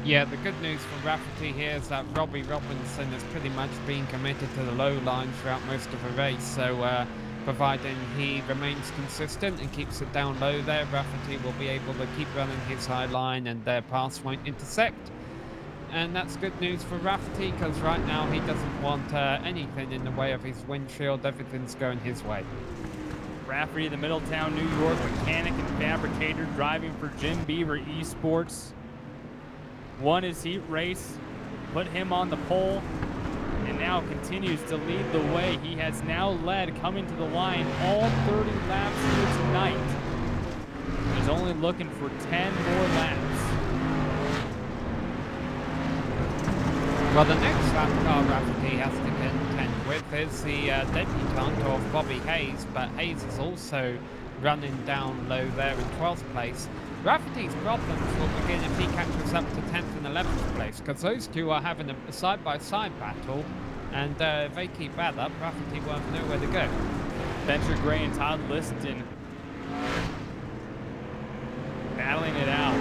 Yeah, the good news for Rafferty here is that Robbie Robinson has pretty much been committed to the low line throughout most of the race, so providing he remains consistent and keeps it down low there, Rafferty will be able to keep running his high line and their paths won't intersect. And that's good news for Rafferty, because right now he doesn't want anything in the way of his windshield. Everything's going his way. Rafferty, the Middletown, New York mechanic and fabricator, driving for Jim Beaver Esports. Won his heat race, put him on the pole, and now continues to lead the way. He has now led, coming to the line, all 30 laps here tonight. He's only looking for 10 more laps. Well, the next lap car Rafferty has to contend with is the debutant of Bobby Hayes, but Hayes is also running down low there in 12th place. Rafferty's problems will begin if he catches up to 10th and 11th place, because those two are having a side-by-side battle, and if they keep that up, Rafferty will have nowhere to go. Spencer Gray and Todd Liston battling it out.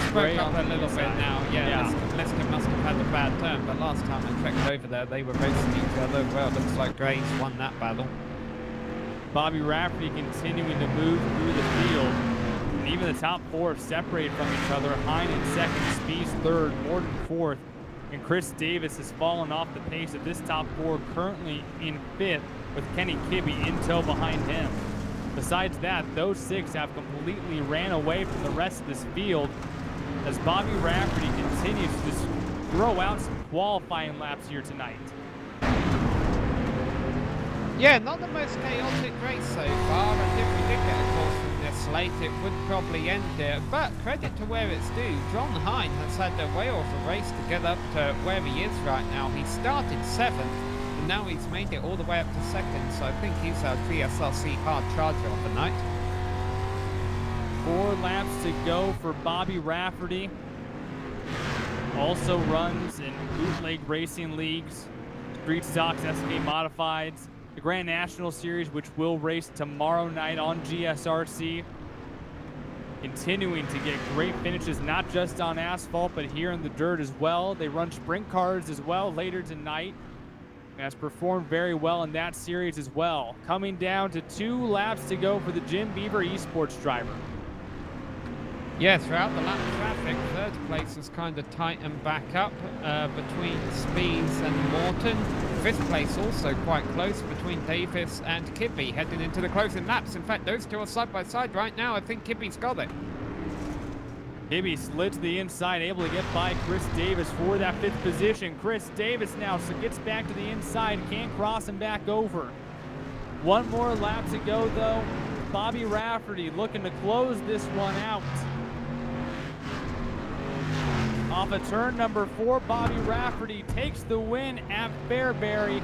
Spoke up a little bit now. Yeah. Liston must have had a bad turn, but last time I checked over there, they were racing each other. Well, looks like Gray's won that battle. Bobby Rafferty continuing to move through the field. And even the top four have separated from each other. Hein in second, Speeds third, Morton fourth, and Chris Davis has fallen off the pace of this top four, currently in fifth, with Kenny Kibbe in tow behind him. Besides that, those six have completely ran away from the rest of this field as Bobby Rafferty continues to throw out some qualifying laps here tonight. Yeah, not the most chaotic race so far, and if we did get a call from this late, it would probably end it. But credit to where it's due, John Hein has had a whale of a race to get up to where he is right now. He started 7th, and now he's made it all the way up to 2nd, so I think he's our Gsrc hard charger of the night. 4 laps to go for Bobby Rafferty. Also runs in Bootleg Racing Leagues, Street Stocks, SK Modifieds, the Grand National Series, which will race tomorrow night on Gsrc. Continuing to get great finishes, not just on asphalt, but here in the dirt as well. They run sprint cars as well later tonight. Has performed very well in that series as well. Coming down to 2 laps to go for the Jim Beaver Esports driver. Yeah, throughout the lap traffic, 3rd place is kind of tightened back up between Speeds and Morton. 5th place also quite close between Davis and Kibbe heading into the closing laps. In fact, those two are side by side right now. I think Kibbe's got it. Kibbe slid to the inside, able to get by Chris Davis for that 5th position. Chris Davis now gets back to the inside, can't cross him back over. 1 more lap to go though. Bobby Rafferty looking to close this one out. Off of turn number 4, Bobby Rafferty takes the win at Fairbury.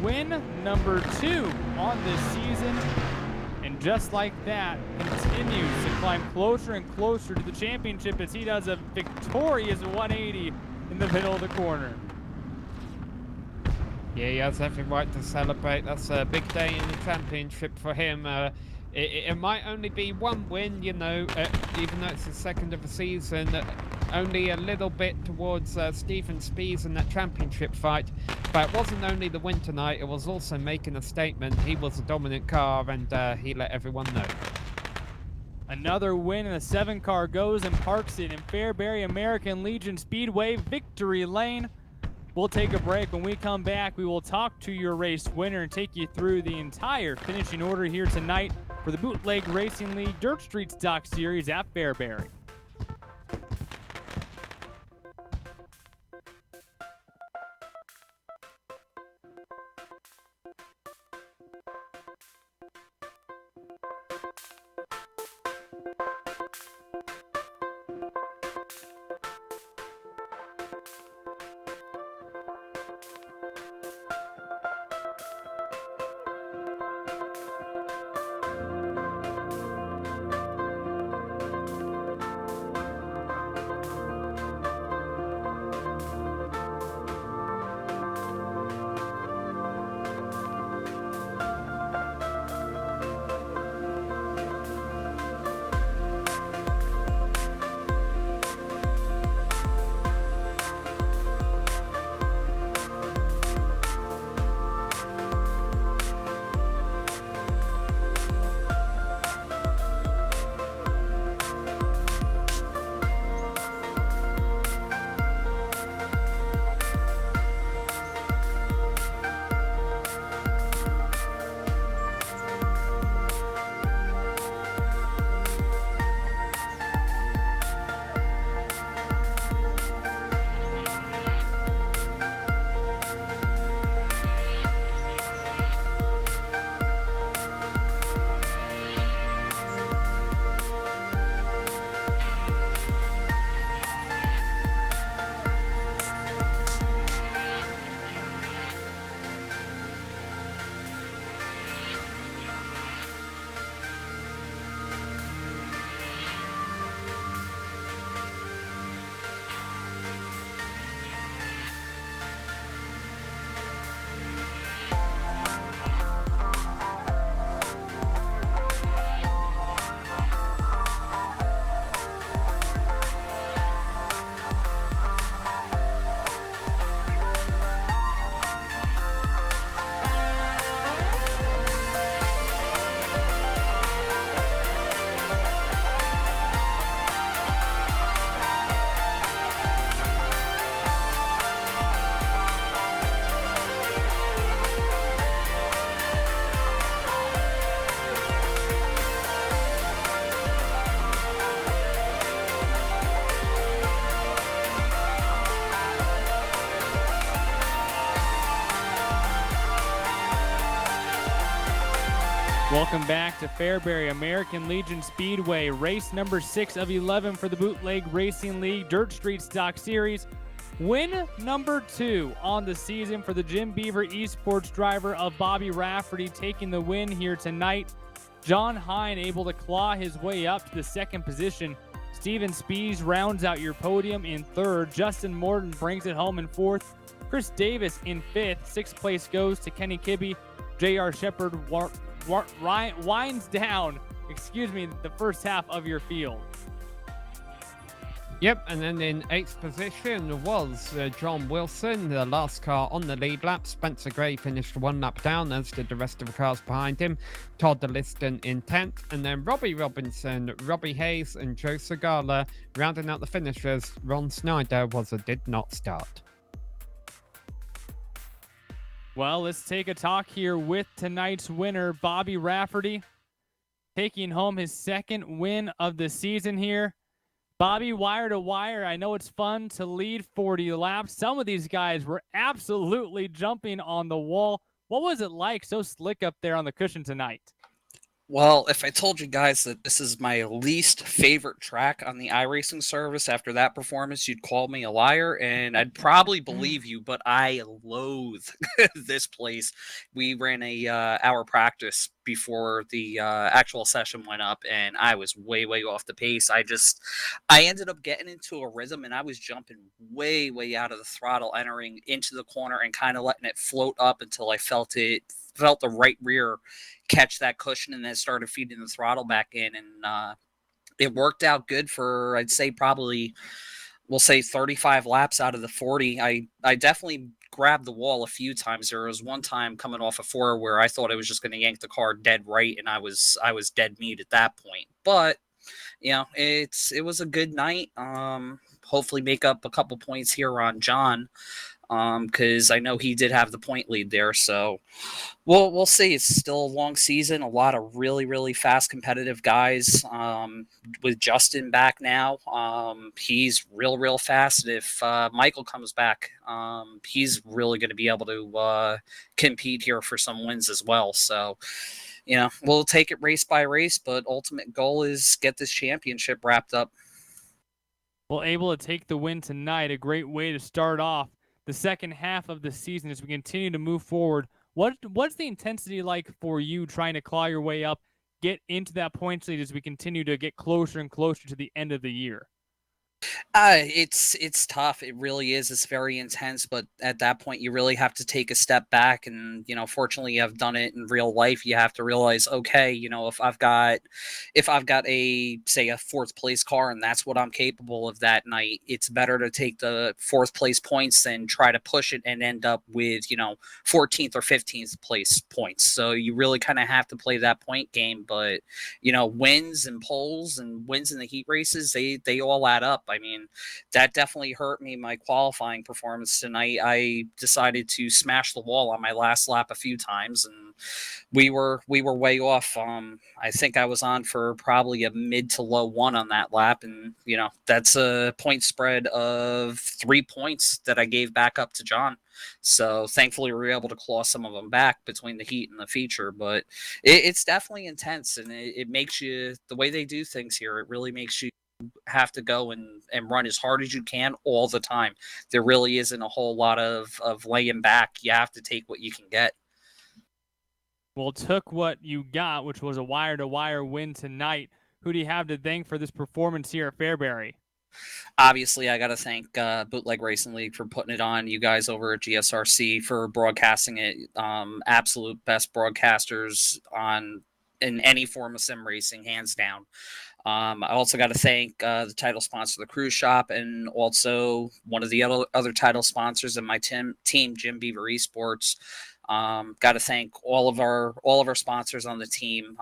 Win number 2 on this season. And just like that, continues to climb closer and closer to the championship as he does a victorious 180 in the middle of the corner. Yeah, he has every right to celebrate. That's a big day in the championship for him. It might only be 1 win, you know, even though it's the 2nd of the season, only a little bit towards Stephen Spees in that championship fight. But it wasn't only the win tonight, it was also making a statement. He was a dominant car, and he let everyone know. Another win in the 7 car goes and parks it in Fairbury American Legion Speedway victory lane. We'll take a break. When we come back, we will talk to your race winner and take you through the entire finishing order here tonight for the Bootleg Racing League Dirt Street Stock Series at Fairbury. Welcome back to Fairbury American Legion Speedway, race number 6 of 11 for the Bootleg Racing League Dirt Street Stock Series. Win number 2 on the season for the Jim Beaver Esports driver of Bobby Rafferty, taking the win here tonight. John Hein able to claw his way up to the 2nd position. Steven Spees rounds out your podium in 3rd. Justin Morton brings it home in 4th. Chris Davis in 5th. 6th place goes to Kenny Kibbe. J.R. Shepard winds down, the first half of your field. Yep, and then in 8th position was John Wilson, the last car on the lead lap. Spencer Gray finished 1 lap down, as did the rest of the cars behind him. Todd DeListon in 10th, and then Robbie Robinson, Robbie Hayes, and Joe Segala rounding out the finishers. Ron Snyder did not start. Well, let's take a talk here with tonight's winner, Bobby Rafferty, taking home his 2nd win of the season here. Bobby, wire to wire, I know it's fun to lead 40 laps. Some of these guys were absolutely jumping on the wall. What was it like so slick up there on the cushion tonight? Well, if I told you guys that this is my least favorite track on the iRacing service after that performance, you'd call me a liar, and I'd probably believe you, but I loathe this place. We ran a hour practice before the actual session went up, and I was way off the pace. I ended up getting into a rhythm, and I was jumping way out of the throttle, entering into the corner and kind of letting it float up until I felt the right rear catch that cushion, and then started feeding the throttle back in, and it worked out good for, I'd say, probably, we'll say 35 laps out of the 40. I definitely grabbed the wall a few times. There was one time coming off a 4 where I thought I was just going to yank the car dead right, and I was dead meat at that point. But it was a good night. Hopefully make up a couple points here on John. because I know he did have the point lead there. So we'll see. It's still a long season. A lot of really fast competitive guys. With Justin back now, he's real fast. And if Michael comes back, he's really going to be able to compete here for some wins as well. So, we'll take it race by race, but ultimate goal is get this championship wrapped up. Well, able to take the win tonight, a great way to start off the second half of the season as we continue to move forward. What's the intensity like for you trying to claw your way up, get into that points lead as we continue to get closer and closer to the end of the year? It's tough. It really is. It's very intense. But at that point, you really have to take a step back. And fortunately, I've done it in real life. You have to realize, okay, if I've got a fourth place car and that's what I'm capable of that night, it's better to take the fourth place points than try to push it and end up with 14th or 15th place points. So you really kind of have to play that point game. But wins and poles and wins in the heat races, they all add up. I mean, that definitely hurt me, my qualifying performance tonight. I decided to smash the wall on my last lap a few times, and we were way off. I think I was on for probably a mid to low 1 on that lap, and that's a point spread of 3 points that I gave back up to John. So thankfully we were able to claw some of them back between the heat and the feature, but it's definitely intense, and it makes you, the way they do things here, it really makes you have to go and run as hard as you can all the time. There really isn't a whole lot of laying back. You have to take what you can get. Well, took what you got, which was a wire-to-wire win tonight. Who do you have to thank for this performance here at Fairbury? Obviously, I got to thank Bootleg Racing League for putting it on. You guys over at GSRC for broadcasting it. Absolute best broadcasters in any form of sim racing, hands down. I also got to thank the title sponsor, the Cruise Shop, and also one of the other title sponsors in my team, Jim Beaver Esports. Got to thank all of our sponsors on the team.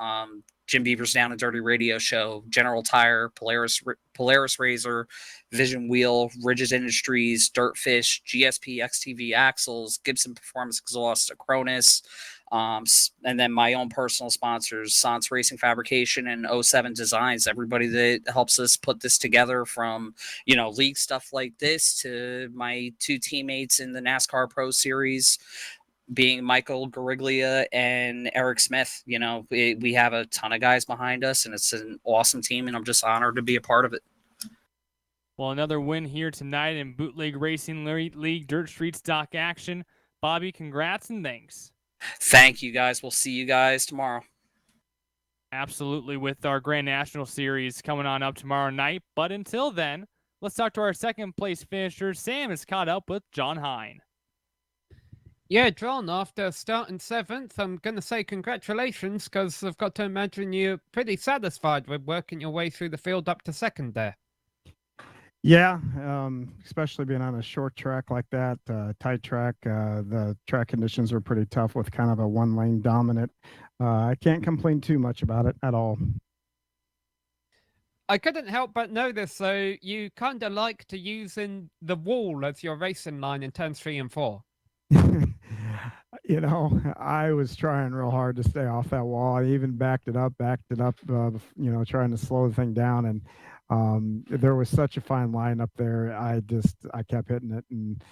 Jim Beaver's Down and Dirty Radio Show, General Tire, Polaris Razor, Vision Wheel, Ridges Industries, Dirtfish, GSP XTV Axles, Gibson Performance Exhaust, Acronis, and then my own personal sponsors, Sans Racing Fabrication and 07 Designs, everybody that helps us put this together, from, league stuff like this to my 2 teammates in the NASCAR Pro Series, being Michael Gariglia and Eric Smith. We have a ton of guys behind us, and it's an awesome team, and I'm just honored to be a part of it. Well, another win here tonight in Bootleg Racing League Dirt Street Stock action. Bobby, congrats and thanks. Thank you, guys. We'll see you guys tomorrow. Absolutely, with our Grand National Series coming on up tomorrow night. But until then, let's talk to our second place finisher. Sam is caught up with John Hein. Yeah, John, after starting 7th, I'm going to say congratulations, because I've got to imagine you're pretty satisfied with working your way through the field up to 2nd there. Yeah, especially being on a short track like that, tight track. The track conditions were pretty tough with kind of a 1-lane dominant. I can't complain too much about it at all. I couldn't help but notice, though, you kind of like to using the wall as your racing line in turns 3 and 4. I was trying real hard to stay off that wall. I even backed it up, trying to slow the thing down. And there was such a fine line up there. I kept hitting it, and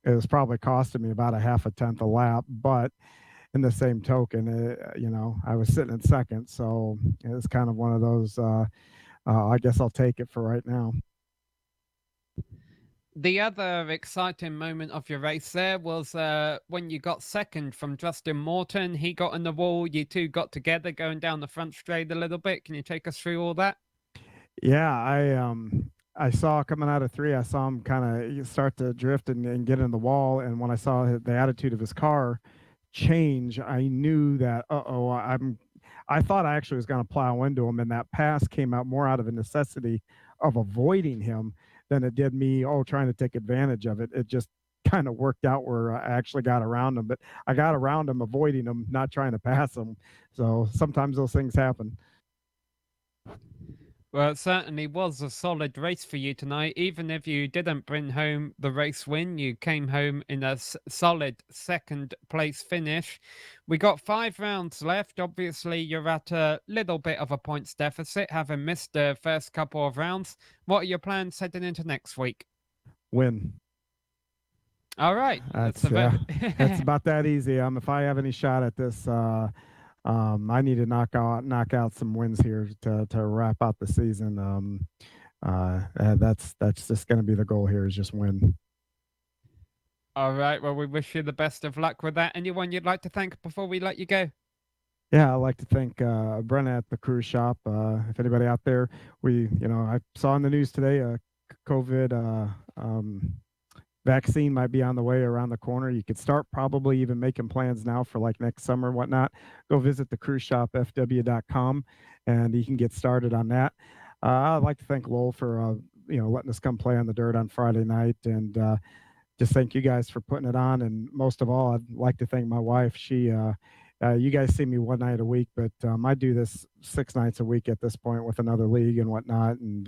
it was probably costing me about a half a tenth a lap. But in the same token, I was sitting in 2nd. So it was kind of one of those, I guess I'll take it for right now. The other exciting moment of your race there was when you got 2nd from Justin Morton. He got in the wall. You two got together going down the front straight a little bit. Can you take us through all that? Yeah, I saw coming out of 3, I saw him kind of start to drift and get in the wall. And when I saw the attitude of his car change, I knew that, I thought I actually was going to plow into him. And that pass came out more out of a necessity of avoiding him than it did me, trying to take advantage of it. It just kind of worked out where I actually got around him. But I got around him, avoiding him, not trying to pass him. So sometimes those things happen. Well, it certainly was a solid race for you tonight. Even if you didn't bring home the race win, you came home in a solid second place finish. We got 5 rounds left. Obviously, you're at a little bit of a points deficit, having missed the first couple of rounds. What are your plans heading into next week? Win. All right. That's it's about that easy. If I have any shot at this, I need to knock out some wins here to wrap out the season. That's just going to be the goal here, is just win. All right. Well, we wish you the best of luck with that. Anyone you'd like to thank before we let you go? Yeah, I'd like to thank Brenna at the cruise shop. If anybody out there, I saw in the news today, COVID vaccine might be on the way around the corner. You could start probably even making plans now for like next summer and whatnot. Go visit the cruise shop, fw.com, and you can get started on that. I'd like to thank Lowell for letting us come play on the dirt on Friday night, and just thank you guys for putting it on. And most of all, I'd like to thank my wife. You guys see me one night a week, but I do this 6 nights a week at this point with another league and whatnot. And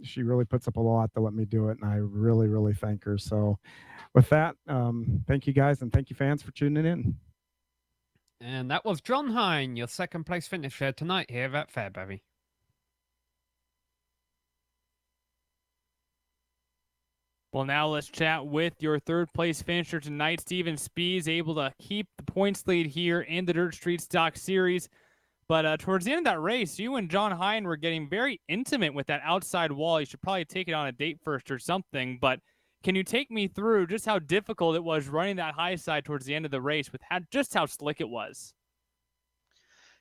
she really puts up a lot to let me do it, and I really, really thank her. So with that, thank you guys, and thank you fans for tuning in. And that was John Hein, your second place finisher tonight here at Fairbury. Well, now let's chat with your third place finisher tonight, Steven Spees, able to keep the points lead here in the Dirt Street Stock Series. But towards the end of that race, you and John Hein were getting very intimate with that outside wall. You should probably take it on a date first or something. But can you take me through just how difficult it was running that high side towards the end of the race with just how slick it was?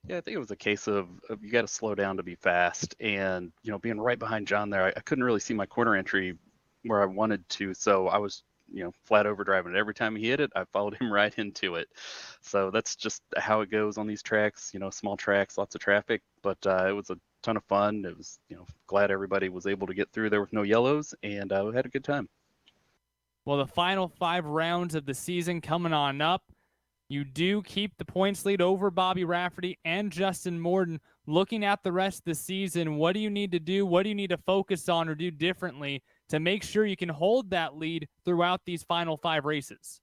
Yeah, I think it was a case of you got to slow down to be fast. And, being right behind John there, I couldn't really see my corner entry where I wanted to. So I was flat over driving it. Every time he hit it, I followed him right into it. So that's just how it goes on these tracks, small tracks, lots of traffic, but it was a ton of fun. It was, glad everybody was able to get through there with no yellows, and we had a good time. Well, the final 5 rounds of the season coming on up. You do keep the points lead over Bobby Rafferty and Justin Morden. Looking at the rest of the season, what do you need to do? What do you need to focus on or do differently to make sure you can hold that lead throughout these final 5 races?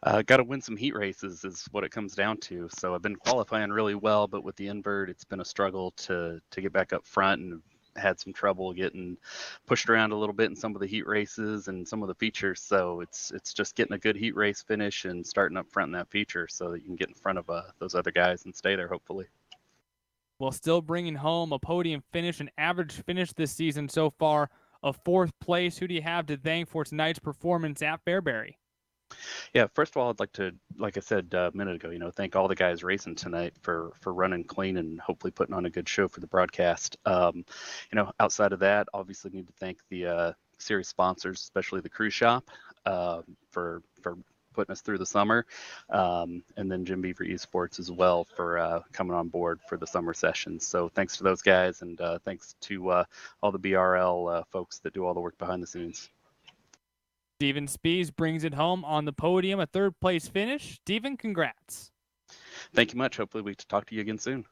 Got to win some heat races is what it comes down to. So I've been qualifying really well, but with the invert, it's been a struggle to get back up front, and had some trouble getting pushed around a little bit in some of the heat races and some of the features. So it's just getting a good heat race finish and starting up front in that feature so that you can get in front of those other guys and stay there, hopefully. Well, still bringing home a podium finish, an average finish this season so far of 4th place. Who do you have to thank for tonight's performance at Fairbury? Yeah, first of all, I'd like to, like I said a minute ago, thank all the guys racing tonight for running clean and hopefully putting on a good show for the broadcast. Outside of that, obviously need to thank the series sponsors, especially the cruise shop, for putting us through the summer, and then Jim Beaver Esports as well for coming on board for the summer sessions. So thanks to those guys, and thanks to all the BRL folks that do all the work behind the scenes. Steven Spees brings it home on the podium, a 3rd place finish. Steven, congrats. Thank you much. Hopefully we can talk to you again soon.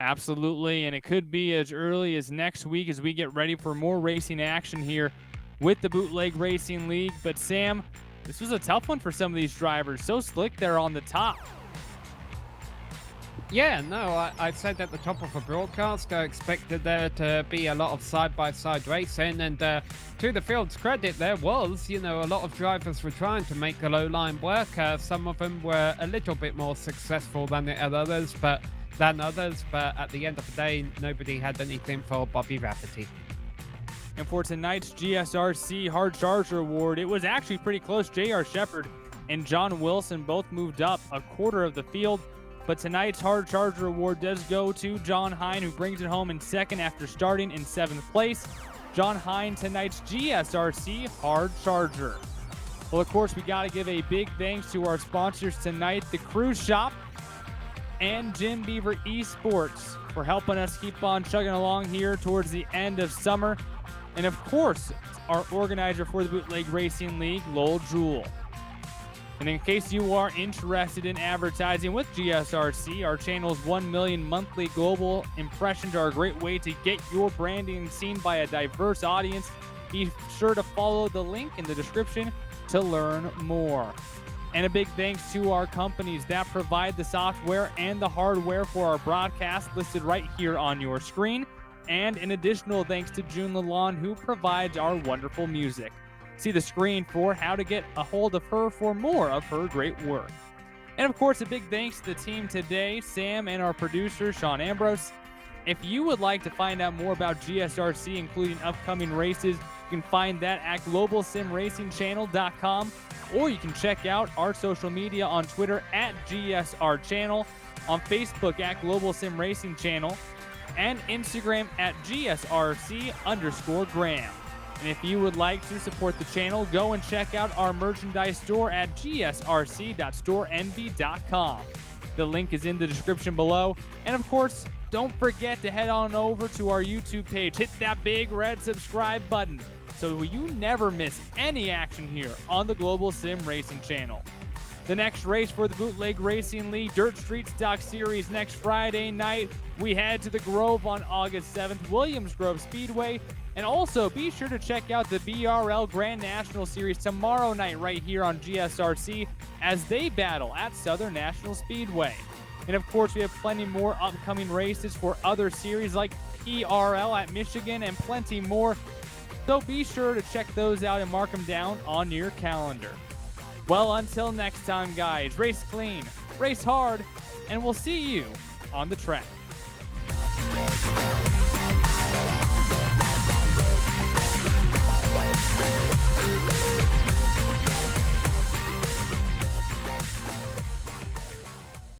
Absolutely, and it could be as early as next week as we get ready for more racing action here with the Bootleg Racing League. But Sam, this was a tough one for some of these drivers. So slick there on the top. Yeah, no, I said at the top of the broadcast, I expected there to be a lot of side-by-side racing, and to the field's credit, there was, a lot of drivers were trying to make the low line work. Some of them were a little bit more successful than others, but at the end of the day, nobody had anything for Bobby Rafferty. And for tonight's GSRC Hard Charger Award, it was actually pretty close. J.R. Shepard and John Wilson both moved up a quarter of the field. But tonight's Hard Charger Award does go to John Hein, who brings it home in 2nd after starting in 7th place. John Hein, tonight's GSRC Hard Charger. Well, of course, we got to give a big thanks to our sponsors tonight, the Cruise Shop and Jim Beaver Esports, for helping us keep on chugging along here towards the end of summer. And, of course, our organizer for the Bootleg Racing League, Lowell Jewell. And in case you are interested in advertising with GSRC, our channel's 1 million monthly global impressions are a great way to get your branding seen by a diverse audience. Be sure to follow the link in the description to learn more. And a big thanks to our companies that provide the software and the hardware for our broadcast listed right here on your screen. And an additional thanks to June Lalonde, who provides our wonderful music. See the screen for how to get a hold of her for more of her great work. And of course, a big thanks to the team today, Sam and our producer, Sean Ambrose. If you would like to find out more about GSRC, including upcoming races, you can find that at globalsimracingchannel.com, or you can check out our social media on Twitter at GSR Channel, on Facebook at Global Sim Racing Channel, and Instagram at GSRC_Graham. And if you would like to support the channel, go and check out our merchandise store at gsrc.storenvy.com. The link is in the description below. And of course, don't forget to head on over to our YouTube page. Hit that big red subscribe button so you never miss any action here on the Global Sim Racing Channel. The next race for the Bootleg Racing League Dirt Street Stock Series next Friday night. We head to the Grove on August 7th, Williams Grove Speedway. And also be sure to check out the BRL Grand National Series tomorrow night right here on GSRC as they battle at Southern National Speedway. And of course, we have plenty more upcoming races for other series like PRL at Michigan and plenty more. So be sure to check those out and mark them down on your calendar. Well, until next time, guys, race clean, race hard, and we'll see you on the track. We'll be right back.